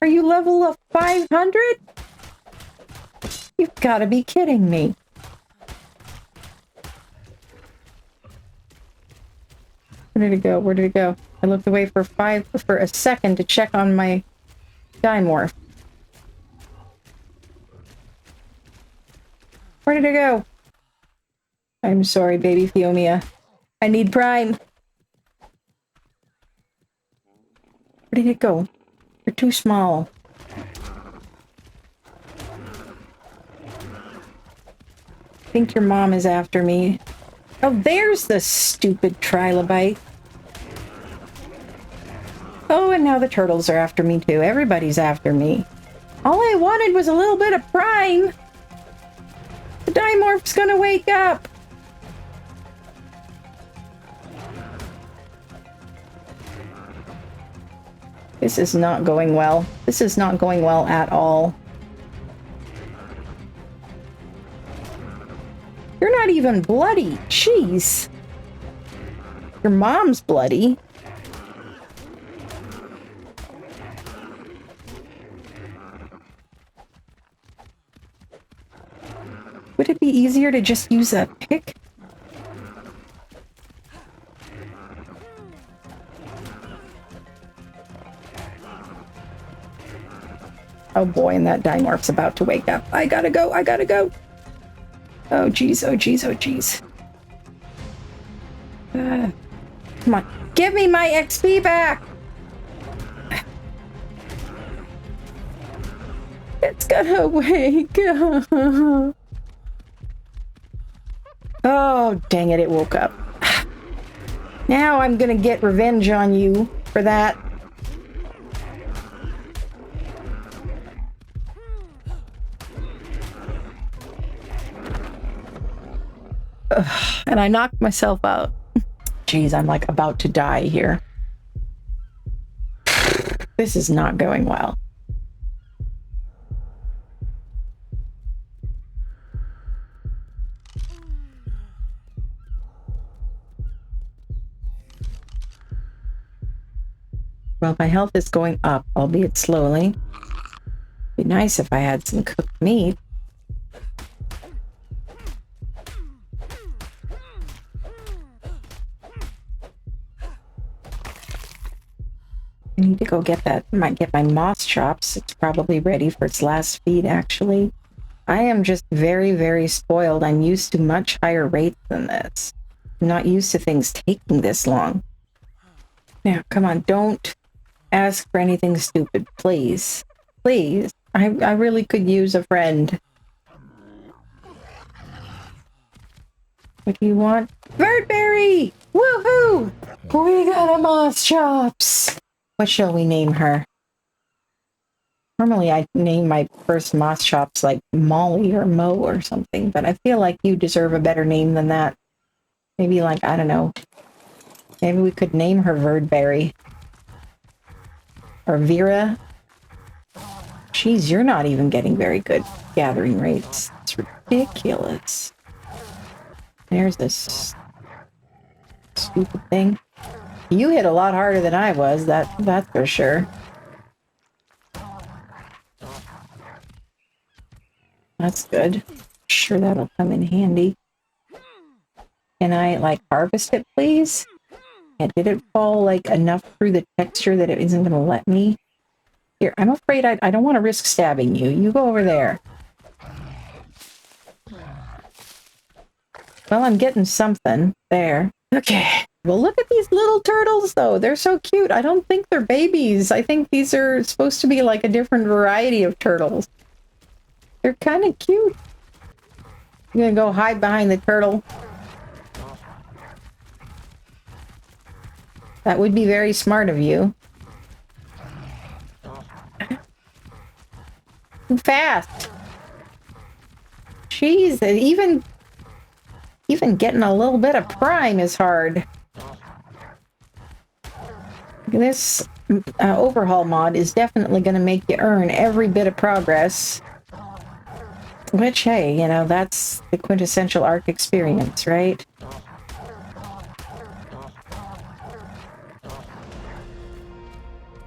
Are you level of 500? You've got to be kidding me. Where did it go? Where did it go? I looked away for a second to check on my dimorph. Where did it go? I'm sorry, baby Fiomia. I need prime. Where did it go? You're too small. I think your mom is after me. Oh, there's the stupid trilobite. Oh, and now the turtles are after me too. Everybody's after me. All I wanted was a little bit of prime. The Dimorph's gonna wake up. This is not going well. This is not going well at all. You're not even bloody. Jeez. Your mom's bloody. Would it be easier to just use a pick? Oh boy, and that Dimorph's about to wake up. I gotta go, I gotta go. Oh geez, oh geez, oh geez. Come on, give me my XP back! It's gonna wake up. Oh, dang it, it woke up. Now I'm gonna get revenge on you for that. Ugh, and I knocked myself out. Jeez, I'm like about to die here. This is not going well. Well, my health is going up, albeit slowly. Be nice if I had some cooked meat. I need to go get that. I might get my moss chops. It's probably ready for its last feed, actually. I am just very, very spoiled. I'm used to much higher rates than this. I'm not used to things taking this long. Now, come on, don't ask for anything stupid, please. Please. I really could use a friend. What do you want? Birdberry! Woohoo! We got a moss chops! What shall we name her? Normally I name my first moss chops like Molly or Mo or something, but I feel like you deserve a better name than that. Maybe like, I don't know. Maybe we could name her Birdberry. Or Vera. Jeez, you're not even getting very good gathering rates. It's ridiculous. There's this stupid thing. You hit a lot harder than I was, that's for sure. That's good. Sure, that'll come in handy. Can I, like, harvest it, please? Yeah, did it fall, like, enough through the texture that it isn't going to let me? Here, I'm afraid I don't want to risk stabbing you. You go over there. Well, I'm getting something. There. Okay. Well, look at these little turtles, though. They're so cute. I don't think they're babies. I think these are supposed to be, like, a different variety of turtles. They're kind of cute. I'm gonna go hide behind the turtle. That would be very smart of you. Too fast. Jeez, even getting a little bit of prime is hard. This overhaul mod is definitely going to make you earn every bit of progress. Which, hey, you know, that's the quintessential Ark experience, right?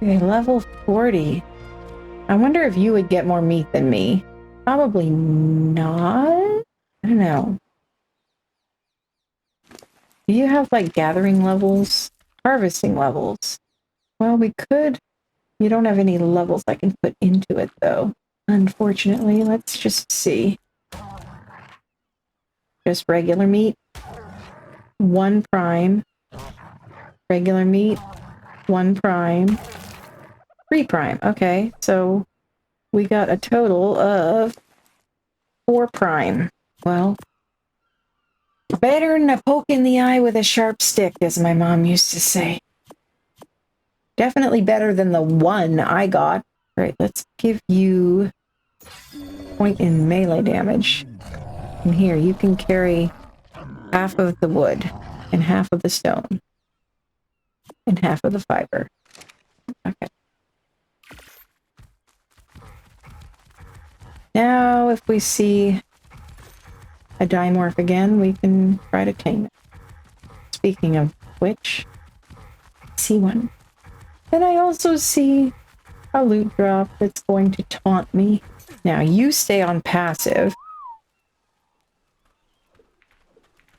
Okay, level 40. I wonder if you would get more meat than me. Probably not. I don't know. Do you have, like, gathering levels? Harvesting levels? Well, we could. You don't have any levels I can put into it, though. Unfortunately, let's just see. Just regular meat. 1 prime. Regular meat. 1 prime. 3 prime. Okay, so we got a total of 4 prime. Well, better than a poke in the eye with a sharp stick, as my mom used to say. Definitely better than the 1 I got. Right, let's give you point in melee damage. And here, you can carry half of the wood, and half of the stone, and half of the fiber. Okay. Now, if we see a dimorph again, we can try to tame it. Speaking of which, I see one. Then I also see a loot drop that's going to taunt me. Now, you stay on passive.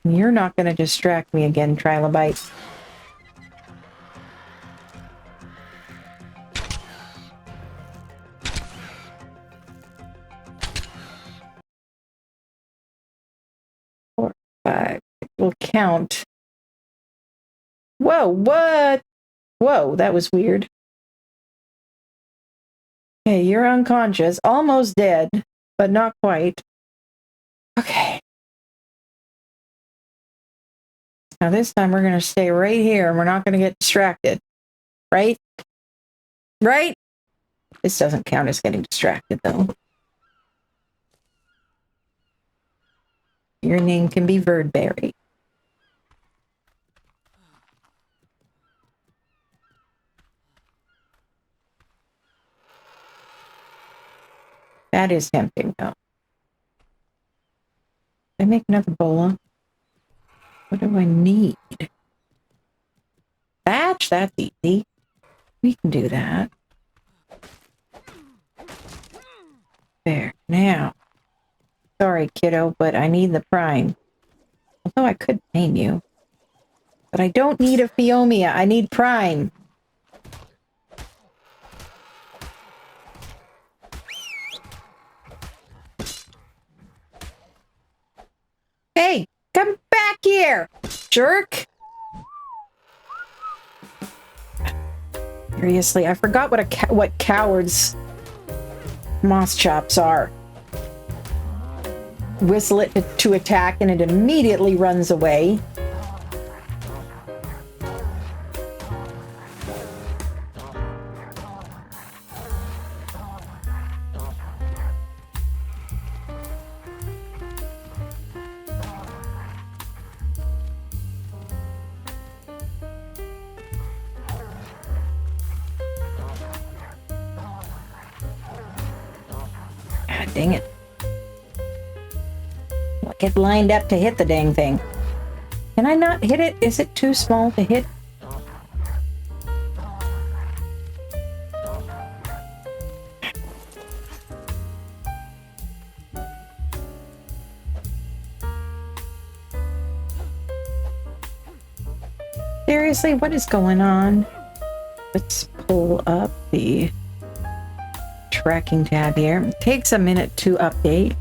You're not going to distract me again, Trilobite. Four, five. It will count. Whoa, what? Whoa, that was weird. Okay, you're unconscious. Almost dead, but not quite. Okay. Now this time we're going to stay right here and we're not going to get distracted. Right? Right? This doesn't count as getting distracted, though. Your name can be Verdberry. That is tempting, though. I make another bola. What do I need? Thatch? That's easy. We can do that. There. Now. Sorry, kiddo, but I need the prime. Although I could name you. But I don't need a Phiomia. I need prime. Hey, come back here, jerk! Seriously, I forgot what cowards moss chops are. Whistle it to attack and it immediately runs away. Dang it. Get lined up to hit the dang thing. Can I not hit it? Is it too small to hit? Seriously, what is going on? Let's pull up the tracking tab here. It takes a minute to update.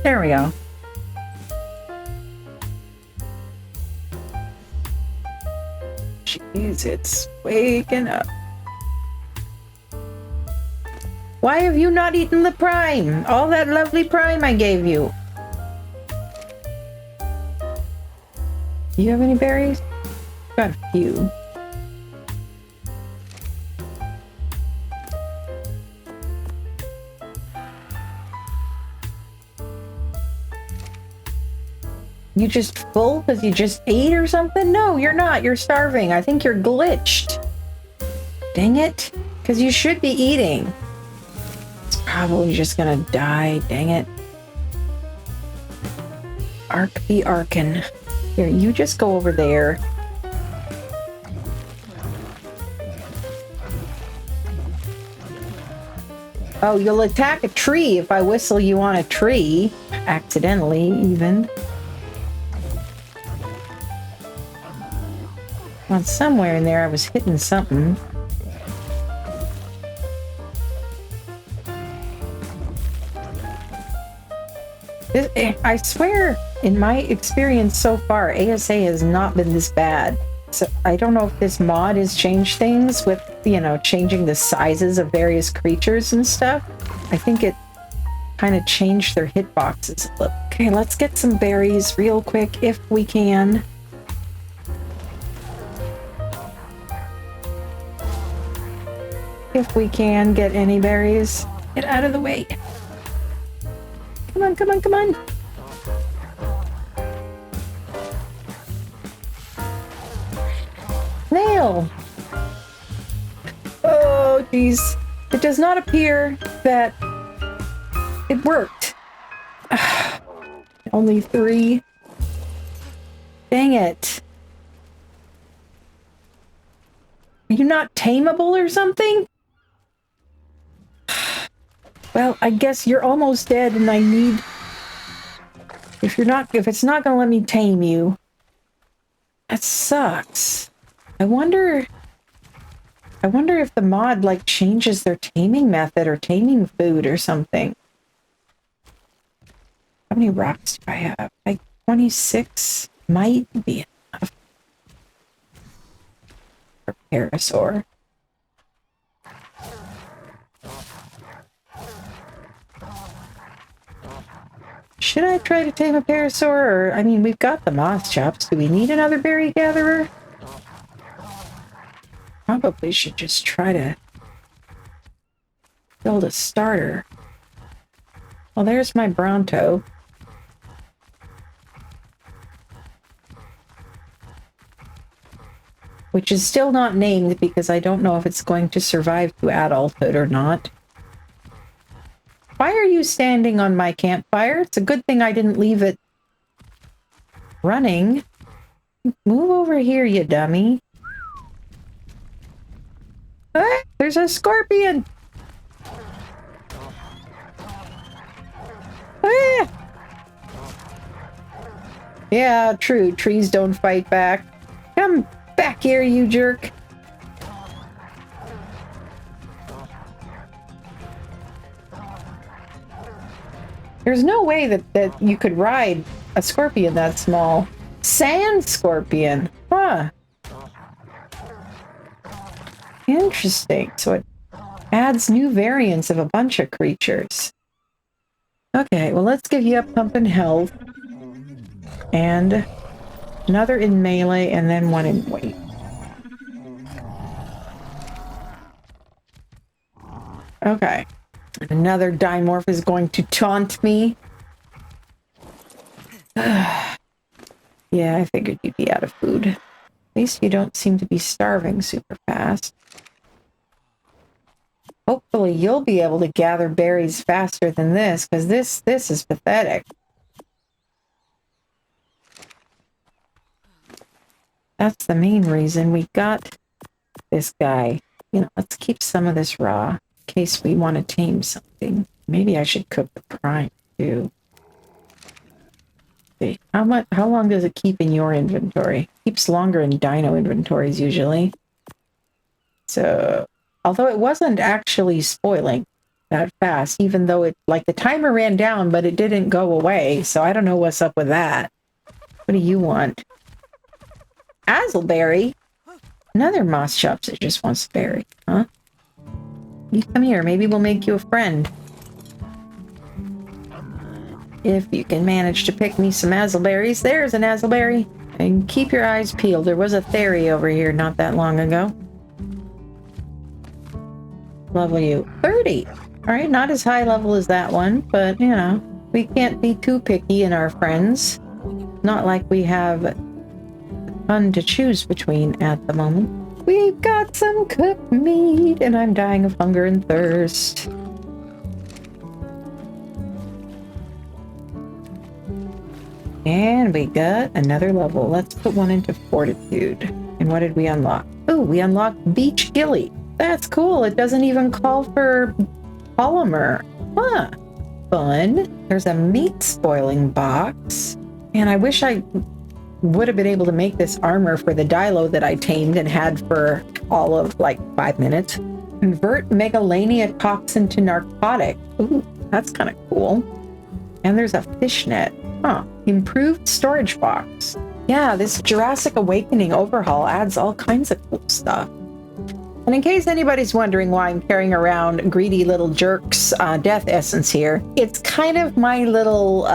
There we go. Jeez, it's waking up. Why have you not eaten the prime? All that lovely prime I gave you. Do you have any berries? Got a few. You just full because you just ate or something? No, you're not. You're starving. I think you're glitched. Dang it. Because you should be eating. It's probably just gonna die. Dang it. Ark be arkin. Here, you just go over there. Oh, you'll attack a tree if I whistle you on a tree. Accidentally, even. Well, somewhere in there I was hitting something. I swear, in my experience so far, ASA has not been this bad. So I don't know if this mod has changed things with, you know, changing the sizes of various creatures and stuff. I think it kind of changed their hitboxes a little. Okay, let's get some berries real quick if we can. if we can get any berries. Get out of the way. Come on, come on, come on. Nail. Oh, geez. It does not appear that it worked. Only 3. Dang it. Are you not tameable or something? Well, I guess you're almost dead and I need... If it's not gonna let me tame you... That sucks. I wonder if the mod, like, changes their taming method or taming food or something. How many rocks do I have? Like, 26 might be enough. For Parasaur. Should I try to tame a Parasaur? Or, I mean, we've got the moss chops. Do we need another berry gatherer? Probably should just try to build a starter. Well, there's my Bronto. Which is still not named because I don't know if it's going to survive to adulthood or not. Why are you standing on my campfire? It's a good thing I didn't leave it running. Move over here, you dummy. Ah, there's a scorpion! Ah! Yeah, true. Trees don't fight back. Come back here, you jerk. There's no way that you could ride a scorpion that small. Sand scorpion. Huh. Interesting. So it adds new variants of a bunch of creatures. Okay, well, let's give you a pump in health. And another in melee, and then one in weight. Okay. Another dimorph is going to taunt me. Yeah, I figured you'd be out of food. At least you don't seem to be starving super fast. Hopefully you'll be able to gather berries faster than this, because this is pathetic. That's the main reason we got this guy. You know, let's keep some of this raw in case we want to tame something. Maybe I should cook the prime too. See, how long does it keep in your inventory? Keeps longer in dino inventories usually. So, although it wasn't actually spoiling that fast, even though it, like, the timer ran down, but it didn't go away. So I don't know what's up with that. What do you want? Hazelberry? Another moss chops that just wants berry, huh? You come here, maybe we'll make you a friend. If you can manage to pick me some hazelberries. There's an hazelberry. And keep your eyes peeled. There was a Theory over here not that long ago. Level you. 30. Alright, not as high level as that one, but, you know, we can't be too picky in our friends. Not like we have fun to choose between at the moment. We've got some cooked meat, and I'm dying of hunger and thirst. And we got another level. Let's put one into Fortitude. And what did we unlock? Oh, we unlocked Beach Gilly. That's cool. It doesn't even call for polymer. Huh. Fun. There's a meat spoiling box. And I wish I would have been able to make this armor for the Dilo that I tamed and had for all of like 5 minutes. Convert Megalania toxin to narcotic. Ooh, that's kind of cool. And there's a fishnet. Huh. Improved storage box. Yeah, this Jurassic Awakening overhaul adds all kinds of cool stuff. And in case anybody's wondering why I'm carrying around Greedy Little Jerk's death essence here, it's kind of my little,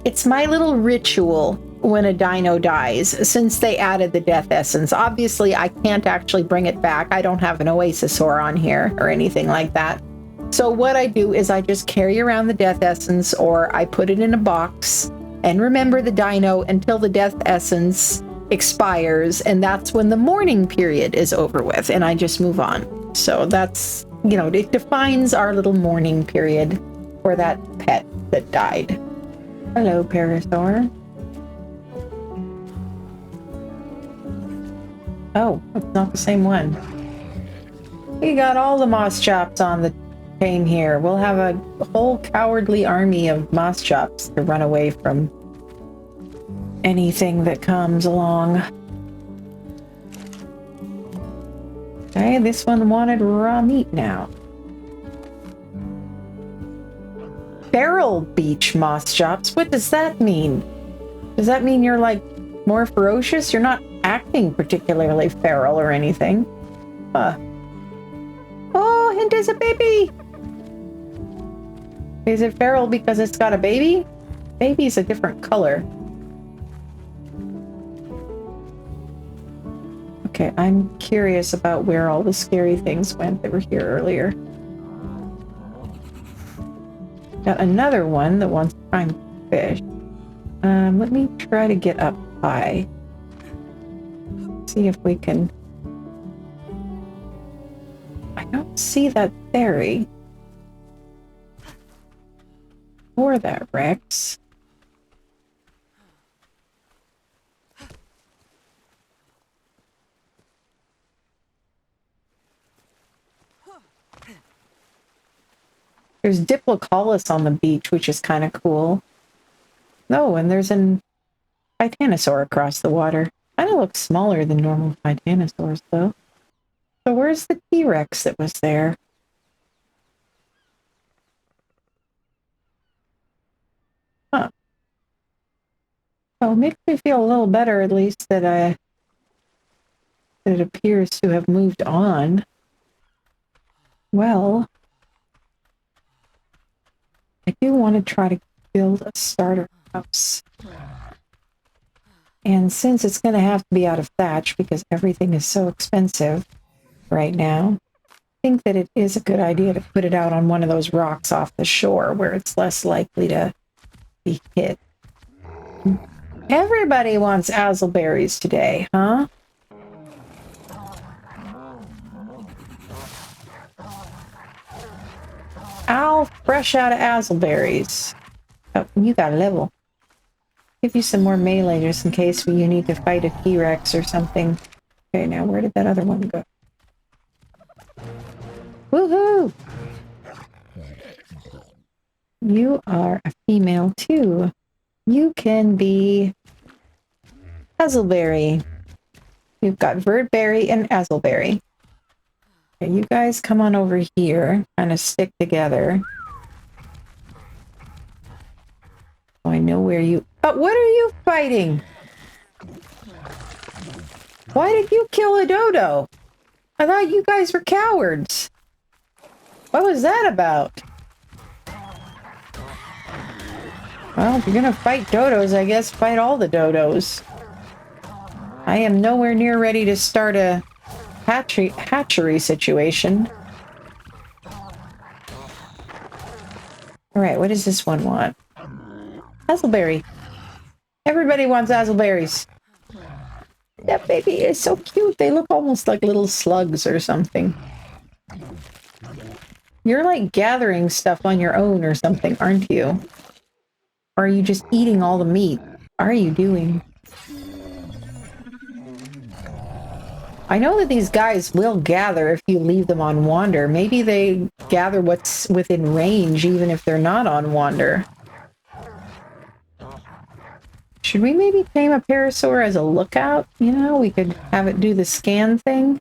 it's my little ritual when a dino dies, since they added the death essence. Obviously, I can't actually bring it back. I don't have an Oasisaur on here or anything like that. So what I do is I just carry around the death essence, or I put it in a box and remember the dino until the death essence expires, and that's when the mourning period is over with, and I just move on. So that's, you know, it defines our little mourning period for that pet that died. Hello, Parasaur. Oh, it's not the same one. We got all the moss chops on the chain here. We'll have a whole cowardly army of moss chops to run away from anything that comes along. Okay, this one wanted raw meat now. Feral beach moss chops? What does that mean? Does that mean you're like more ferocious? You're not acting particularly feral or anything. Huh. Oh, and there's a baby! Is it feral because it's got a baby? Baby's a different color. Okay, I'm curious about where all the scary things went that were here earlier. Got another one that wants to try and fish. Let me try to get up high. See if we can... I don't see that fairy. Or that Rex. There's Diplocaulus on the beach, which is kind of cool. Oh, and there's an Titanosaur across the water. Kind of looks smaller than normal Titanosaurs, though. So where's the T-Rex that was there? Huh. Well, it makes me feel a little better, at least, that it appears to have moved on. Well, I do want to try to build a starter house. And since it's going to have to be out of thatch because everything is so expensive right now, I think that it is a good idea to put it out on one of those rocks off the shore where it's less likely to be hit. Everybody wants azelberries today, huh? Ow, fresh out of azelberries. Oh, you got a level. Give you some more melee just in case you need to fight a T-Rex or something. Okay, now where did that other one go? Woohoo! You are a female too. You can be Azelberry. We've got Verdberry and Azelberry. Okay, you guys come on over here, kind of stick together. Oh, I know where you... Oh, what are you fighting? Why did you kill a dodo? I thought you guys were cowards. What was that about? Well, if you're gonna fight dodos, I guess fight all the dodos. I am nowhere near ready to start a hatchery situation. Alright, what does this one want? Azelberry. Everybody wants azelberries. That baby is so cute. They look almost like little slugs or something. You're like gathering stuff on your own or something, aren't you? Or are you just eating all the meat? What are you doing? I know that these guys will gather if you leave them on wander. Maybe they gather what's within range even if they're not on wander. Should we maybe tame a Parasaur as a lookout? You know, we could have it do the scan thing.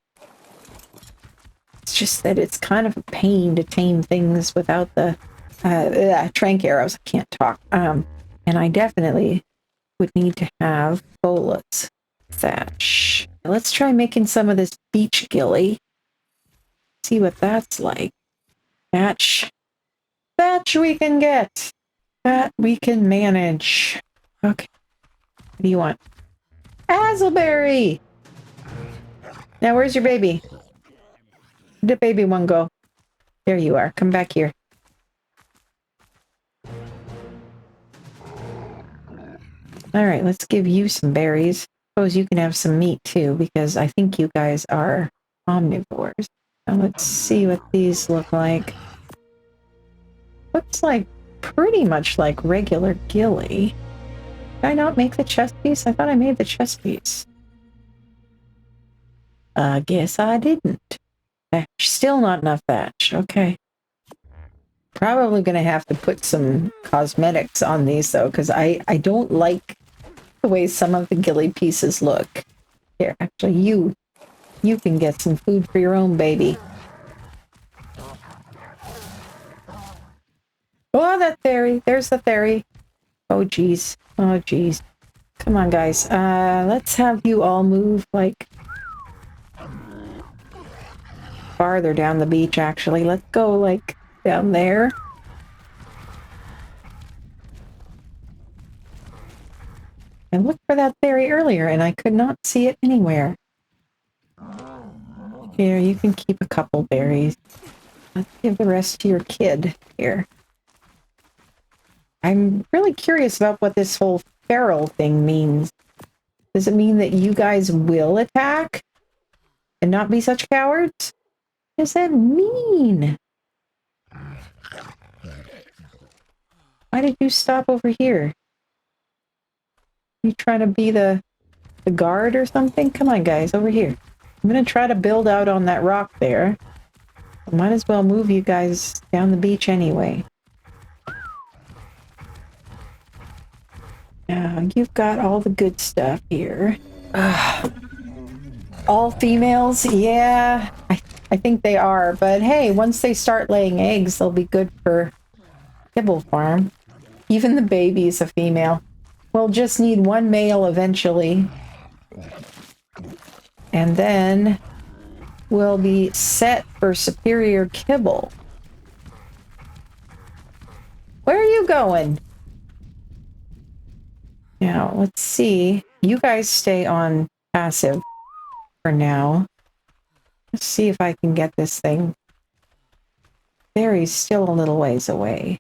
It's just that it's kind of a pain to tame things without the trank arrows. I can't talk. And I definitely would need to have bullets. Thatch. Let's try making some of this beach gilly. See what that's like. Thatch. Thatch we can get. That we can manage. Okay. What do you want? Hazelberry! Now, where's your baby? Where'd the baby one go? There you are. Come back here. Alright, let's give you some berries. Suppose you can have some meat too, because I think you guys are omnivores. Now let's see what these look like. Looks like pretty much like regular gilly. Did I not make the chest piece? I thought I made the chest piece. I guess I didn't. Still not enough thatch. Okay. Probably gonna have to put some cosmetics on these though, because I don't like the way some of the gilly pieces look. Here, actually, you can get some food for your own baby. Oh, that fairy. There's the fairy. Oh, geez. Oh, geez. Come on, guys. Let's have you all move, like, farther down the beach, actually. Let's go, like, down there. I looked for that fairy earlier, and I could not see it anywhere. Here, you can keep a couple berries. Let's give the rest to your kid. Here. I'm really curious about what this whole feral thing means. Does it mean that you guys will attack and not be such cowards? What does that mean? Why did you stop over here? You trying to be the guard or something? Come on, guys, over here. I'm gonna try to build out on that rock there. I might as well move you guys down the beach anyway. Now, you've got all the good stuff here. All females? Yeah, I think they are. But hey, once they start laying eggs, they'll be good for kibble farm. Even the baby's a female. We'll just need one male eventually. And then we'll be set for superior kibble. Where are you going? Now, let's see. You guys stay on passive for now. Let's see if I can get this thing. Barry's still a little ways away.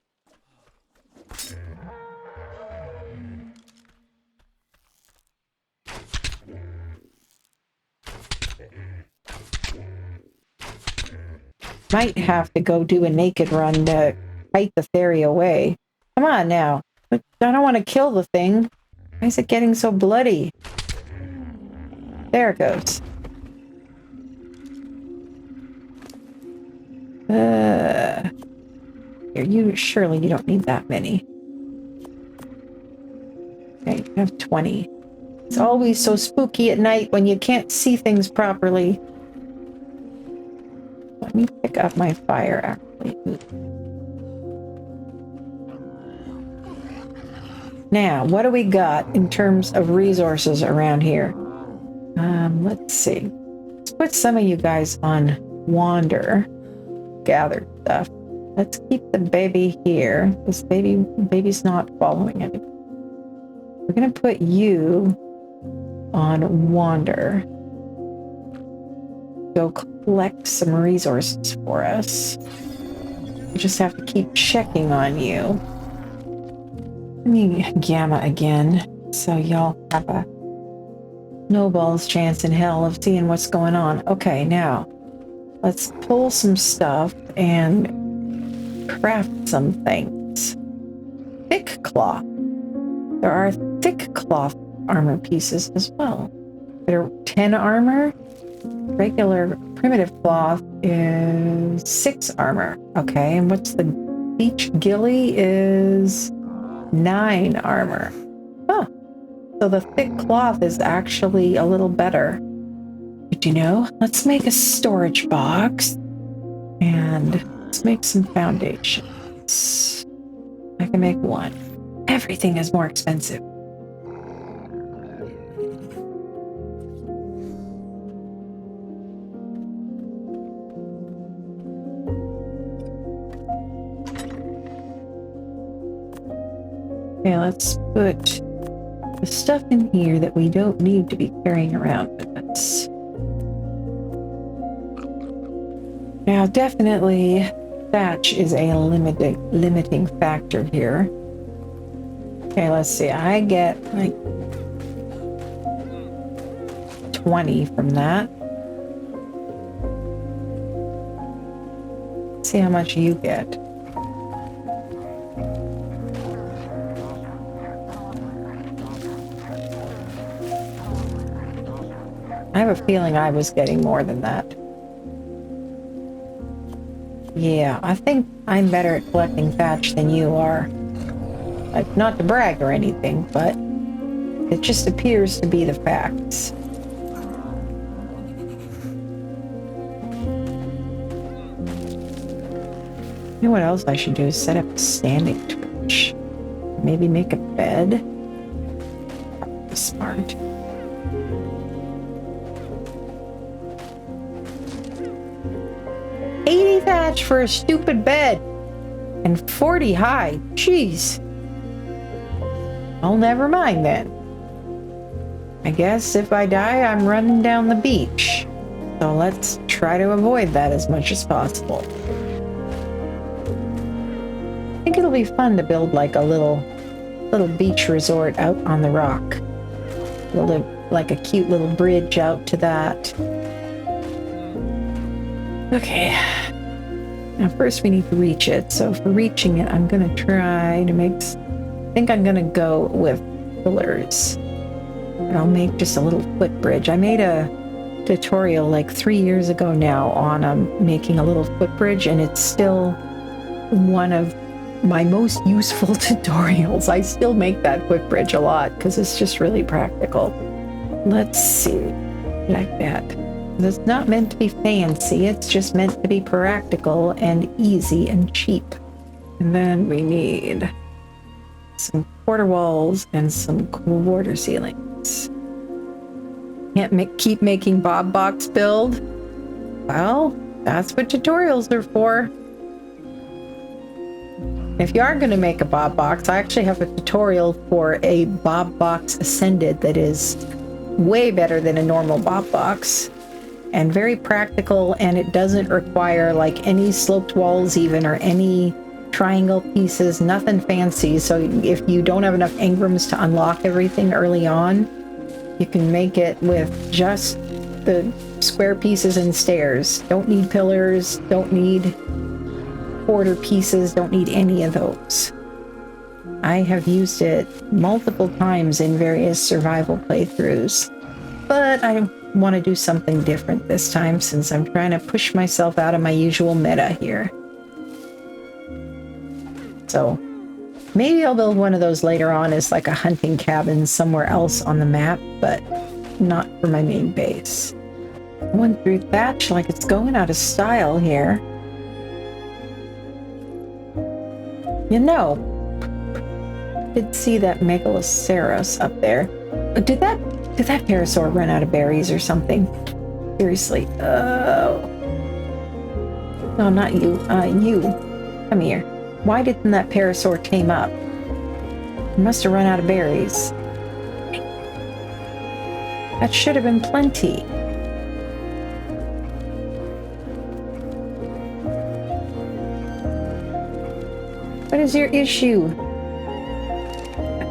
Might have to go do a naked run to fight the fairy away. Come on now. I don't want to kill the thing. Why is it getting so bloody? There it goes. Here, surely you don't need that many. Okay, you have 20. It's always so spooky at night when you can't see things properly. Let me pick up my fire, actually. Now, what do we got in terms of resources around here? Let's see. Let's put some of you guys on wander. Gather stuff. Let's keep the baby here. This baby's not following it. We're gonna put you on wander. Go collect some resources for us. We just have to keep checking on you. Let me gamma again, so y'all have a snowball's chance in hell of seeing what's going on. Okay, now let's pull some stuff and craft some things. Thick cloth. There are thick cloth armor pieces as well. There are 10 armor. Regular primitive cloth is 6 armor. Okay, and what's the beach gilly is 9 armor. Oh, so the thick cloth is actually a little better. But you know, let's make a storage box and let's make some foundations. I can make 1. Everything is more expensive. Okay, let's put the stuff in here that we don't need to be carrying around with us. Now, definitely, thatch is a limiting factor here. Okay, let's see. I get like 20 from that. Let's see how much you get. I have a feeling I was getting more than that. Yeah, I think I'm better at collecting thatch than you are. Like, not to brag or anything, but it just appears to be the facts. You know what else I should do is set up a standing torch. Maybe make a bed. Smart. $80 for a stupid bed and 40 high. Jeez. Oh, never mind then. I guess if I die, I'm running down the beach. So let's try to avoid that as much as possible. I think it'll be fun to build like a little beach resort out on the rock. Build like a cute little bridge out to that. Okay. Now first we need to reach it. So for reaching it, I'm gonna try to make... I think I'm gonna go with pillars. And I'll make just a little footbridge. I made a tutorial like 3 years ago now on making a little footbridge, and it's still one of my most useful tutorials. I still make that footbridge a lot because it's just really practical. Let's see, like that. It's not meant to be fancy, it's just meant to be practical and easy and cheap. And then we need some quarter walls and some quarter ceilings. Can't keep making Bob Box build? Well, that's what tutorials are for. If you are going to make a Bob Box, I actually have a tutorial for a Bob Box Ascended that is way better than a normal Bob Box. And very practical, and it doesn't require like any sloped walls even, or any triangle pieces, nothing fancy. So if you don't have enough Engrams to unlock everything early on, you can make it with just the square pieces and stairs. Don't need pillars, don't need quarter pieces, don't need any of those. I have used it multiple times in various survival playthroughs, but I want to do something different this time since I'm trying to push myself out of my usual meta here. So maybe I'll build one of those later on as like a hunting cabin somewhere else on the map, but not for my main base. Going through thatch like it's going out of style here. You know, I did see that Megaloceros up there. Did that parasaur run out of berries or something? Seriously. Oh. No, not you. You. Come here. Why didn't that parasaur tame up? It must have run out of berries. That should have been plenty. What is your issue?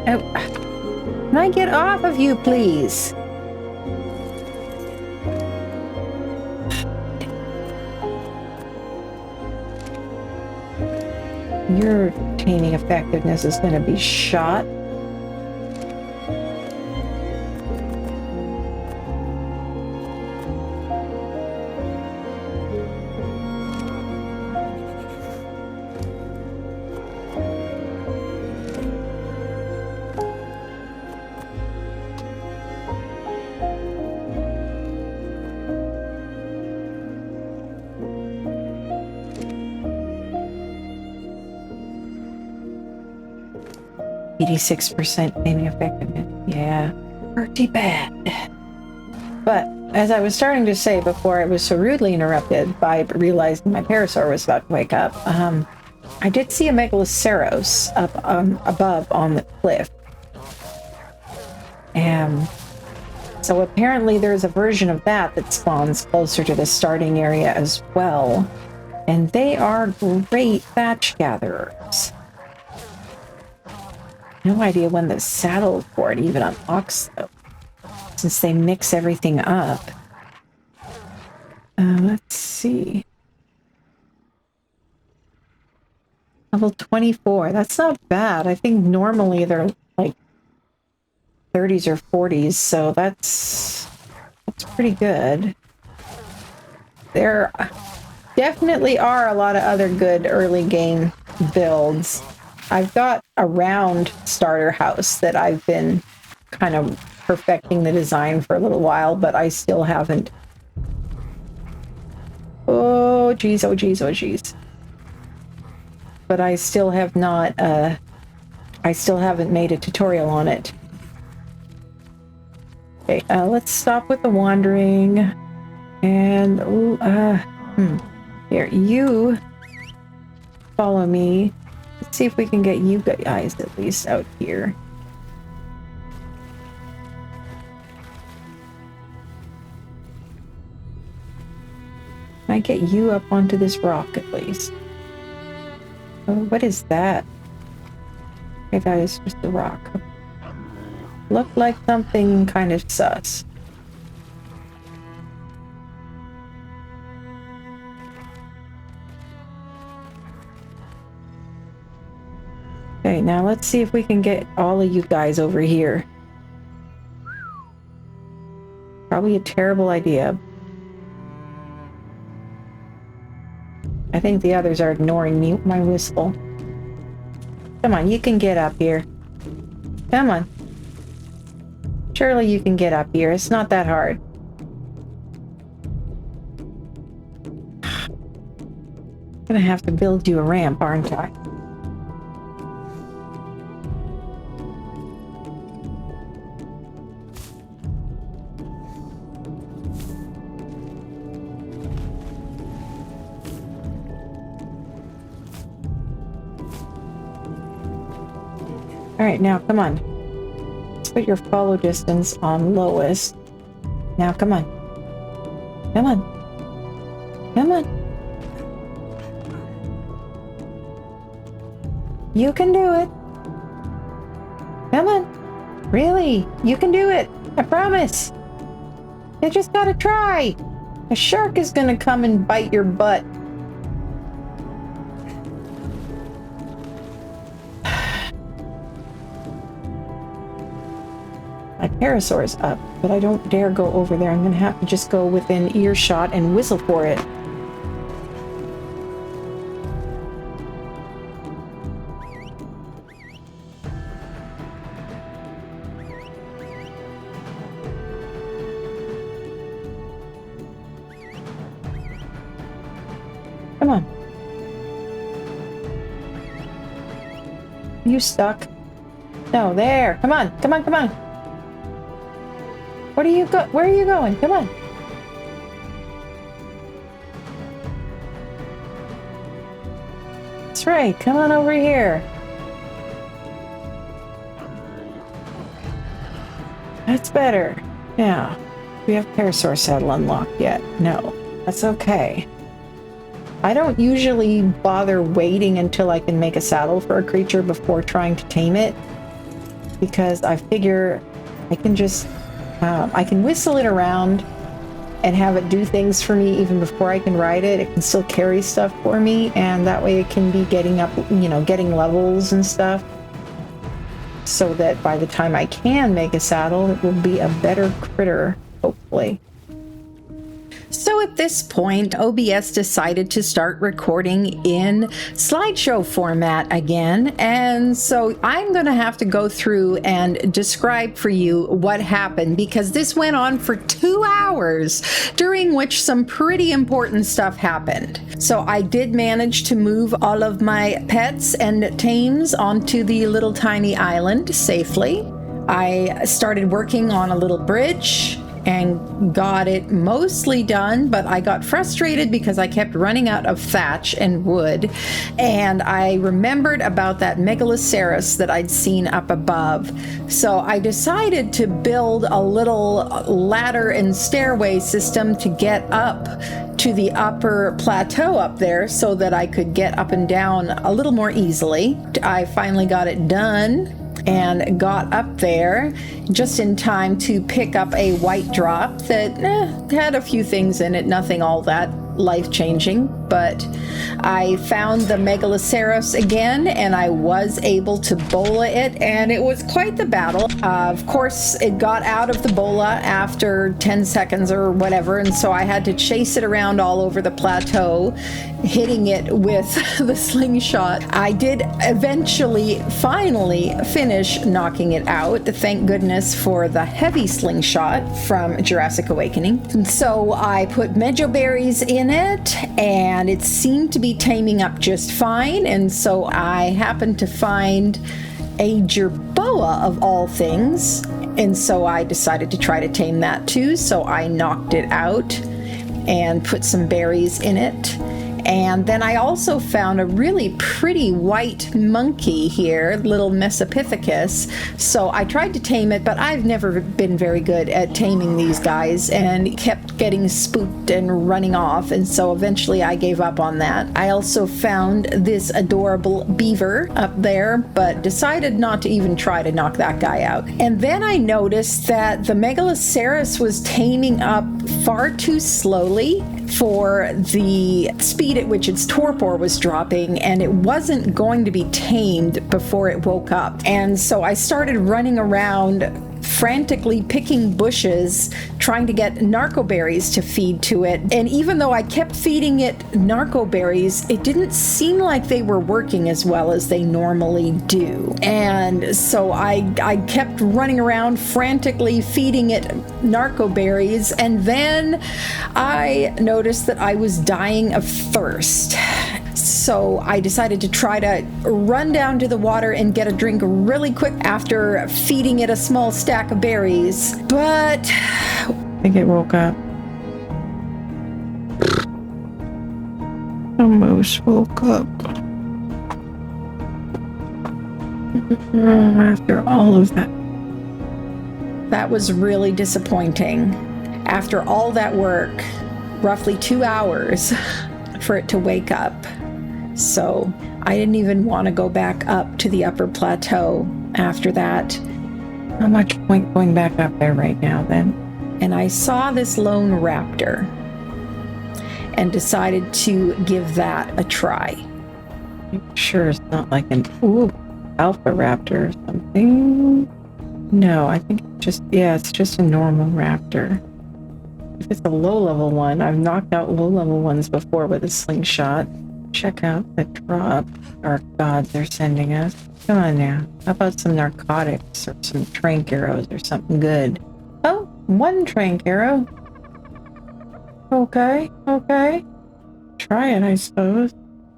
Can I get off of you, please? Your taming effectiveness is going to be shot. %, taming effectiveness. Yeah, pretty bad. But as I was starting to say before I was so rudely interrupted by realizing my parasaur was about to wake up, I did see a Megaloceros up above on the cliff. So apparently there's a version of that spawns closer to the starting area as well. And they are great thatch gatherers. No idea when the saddle for it even unlocks, though, since they mix everything up. Let's see. Level 24. That's not bad. I think normally they're like 30s or 40s, so that's pretty good. There definitely are a lot of other good early game builds. I've got a round starter house that I've been kind of perfecting the design for a little while, but I still haven't. Oh geez, oh geez, oh geez. But I still have not, I still haven't made a tutorial on it. Okay, let's stop with the wandering. And, here, you follow me. Let's see if we can get you guys at least out here. Can I get you up onto this rock at least? Oh, what is that? Okay, that is just a rock. Looked like something kind of sus. Okay, now let's see if we can get all of you guys over here. Probably a terrible idea. I think the others are ignoring me with my whistle. Come on, you can get up here. Come on. Surely you can get up here. It's not that hard. I'm gonna have to build you a ramp, aren't I? Alright, now come on. Let's put your follow distance on lowest. Now come on. Come on. Come on. You can do it. Come on. Really? You can do it. I promise. You just gotta try. A shark is gonna come and bite your butt. My parasaur's up, but I don't dare go over there. I'm gonna have to just go within earshot and whistle for it. Come on. You stuck? No, there. Come on, come on, come on. Where are you going? Come on. That's right. Come on over here. That's better. Yeah. We have Parasaur Saddle unlocked yet? No. That's okay. I don't usually bother waiting until I can make a saddle for a creature before trying to tame it, because I figure I can just I can whistle it around and have it do things for me even before I can ride it. It can still carry stuff for me, and that way it can be getting up, you know, getting levels and stuff, so that by the time I can make a saddle, it will be a better critter, hopefully. So at this point, OBS decided to start recording in slideshow format again. And so I'm going to have to go through and describe for you what happened, because this went on for 2 hours, during which some pretty important stuff happened. So I did manage to move all of my pets and tames onto the little tiny island safely. I started working on a little bridge. and got it mostly done, but I got frustrated because I kept running out of thatch and wood, and I remembered about that megaloceros that I'd seen up above. So I decided to build a little ladder and stairway system to get up to the upper plateau up there so that I could get up and down a little more easily. I finally got it done and got up there just in time to pick up a white drop that had a few things in it, nothing all that life-changing, but I found the megaloceros again, and I was able to bola it, and it was quite the battle. Of course, it got out of the bola after 10 seconds or whatever, and so I had to chase it around all over the plateau, hitting it with the slingshot. I did eventually, finally finish knocking it out. Thank goodness for the heavy slingshot from Jurassic Awakening. And so I put mejo berries in it, and it seemed to be taming up just fine. And so I happened to find a jerboa of all things, and so I decided to try to tame that too. So I knocked it out and put some berries in it. And then I also found a really pretty white monkey here, little Mesopithecus. So I tried to tame it, but I've never been very good at taming these guys, and it kept getting spooked and running off. And so eventually I gave up on that. I also found this adorable beaver up there, but decided not to even try to knock that guy out. And then I noticed that the megaloceros was taming up far too slowly for the speed at which its torpor was dropping, and it wasn't going to be tamed before it woke up. And so I started running around frantically picking bushes, trying to get narco berries to feed to it. And even though I kept feeding it narco berries, it didn't seem like they were working as well as they normally do. And so I kept running around frantically feeding it narco berries, and then I noticed that I was dying of thirst. So I decided to try to run down to the water and get a drink really quick after feeding it a small stack of berries. But I think it woke up. Almost woke up. After all of that. That was really disappointing. After all that work, roughly 2 hours for it to wake up. So I didn't even want to go back up to the upper plateau after that. Not much point going back up there right now then. And I saw this lone raptor and decided to give that a try. Sure, it's not like an alpha raptor or something. No, I think it's just a normal raptor. If it's a low-level one, I've knocked out low-level ones before with a slingshot. Check out the drop our gods are sending us. Come on now. How about some narcotics or some trank arrows or something good? Oh, 1 trank arrow. Okay. Try it, I suppose.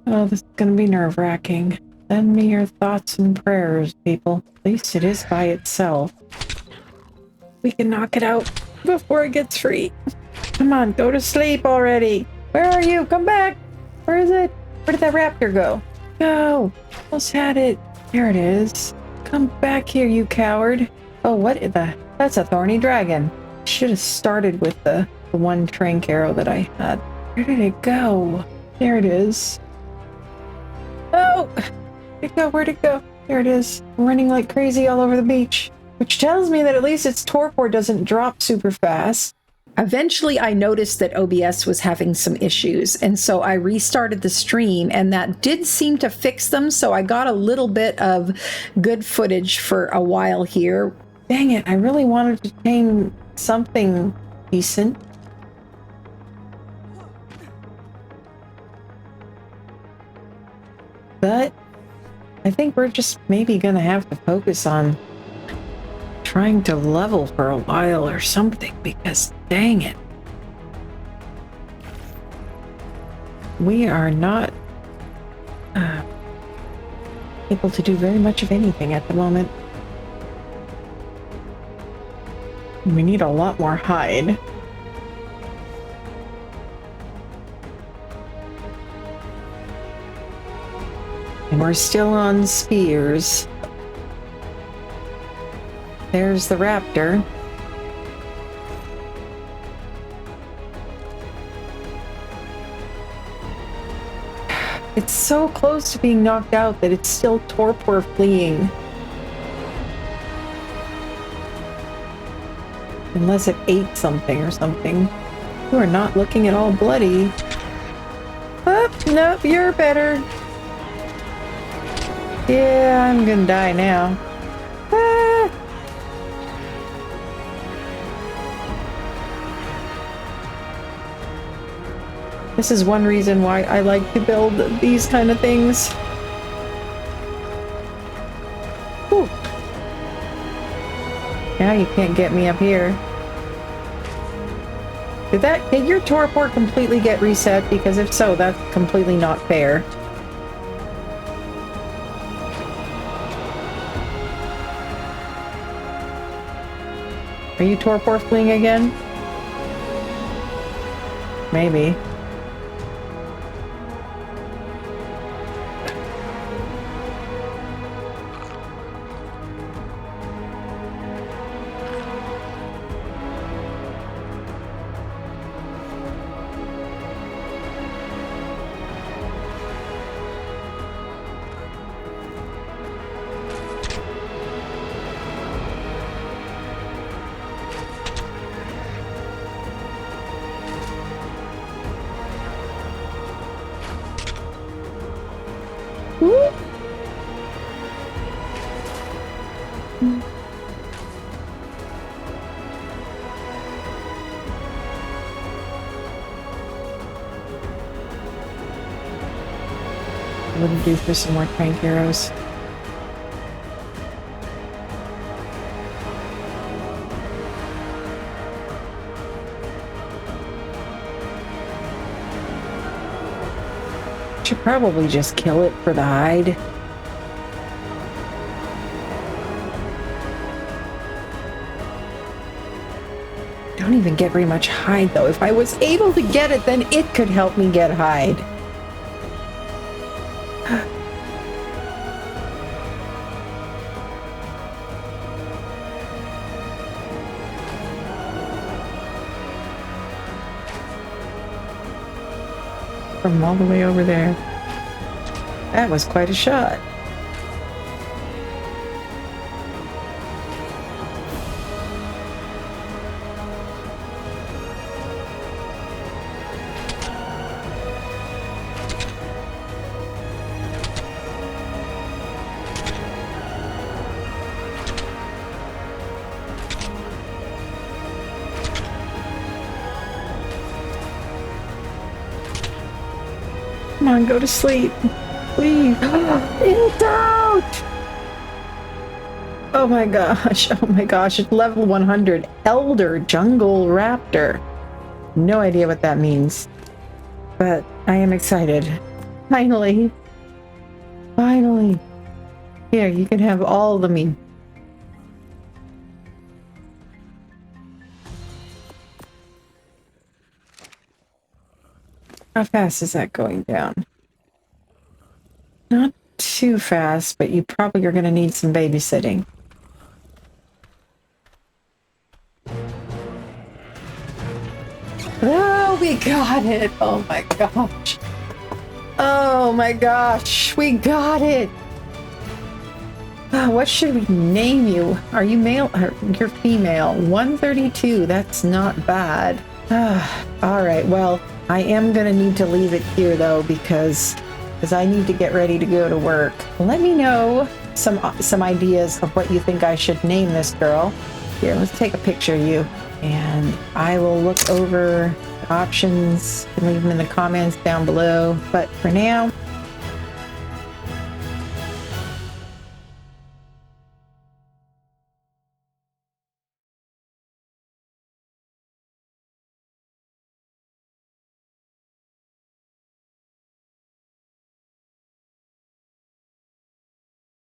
Oh, this is gonna be nerve-wracking. Send me your thoughts and prayers, people. At least it is by itself. We can knock it out before it gets free. Come on, go to sleep already. Where are you? Come back. Where is it? Where did that raptor go? Go. Almost had it. There it is. Come back here, you coward. Oh, what the? That's a thorny dragon. Should have started with the 1 trank arrow that I had. Where did it go? There it is. Oh! Where'd it go? There it is. Running like crazy all over the beach. Which tells me that at least its torpor doesn't drop super fast. Eventually, I noticed that OBS was having some issues, and so I restarted the stream, and that did seem to fix them, so I got a little bit of good footage for a while here. Dang it, I really wanted to tame something decent. But I think we're just maybe gonna have to focus on trying to level for a while or something, because dang it, we are not able to do very much of anything at the moment. We need a lot more hide. And we're still on spears. There's the raptor. It's so close to being knocked out that it's still torpor fleeing. Unless it ate something or something. You are not looking at all bloody. Oh, nope, you're better. Yeah, I'm gonna die now. Ah. This is one reason why I like to build these kind of things. Whew. Now you can't get me up here. Did your torpor completely get reset? Because if so, that's completely not fair. Are you torpor fleeing again? Maybe. What do you do for some more tank arrows? Should probably just kill it for the hide. Don't even get very much hide though. If I was able to get it, then it could help me get hide. From all the way over there. That was quite a shot. Come on, go to sleep. Please. It's out! Oh my gosh. Oh my gosh. It's level 100. Elder Jungle Raptor. No idea what that means. But I am excited. Finally. Finally. Here, you can have all of me. How fast is that going down? Not too fast, but you probably are going to need some babysitting. Oh, we got it! Oh my gosh. Oh my gosh, we got it! What should we name you? Are you male? You're female. 132, that's not bad. Alright, well, I am gonna need to leave it here though because I need to get ready to go to work. Let me know some ideas of what you think I should name this girl. Here, let's take a picture of you. And I will look over the options and leave them in the comments down below. But for now,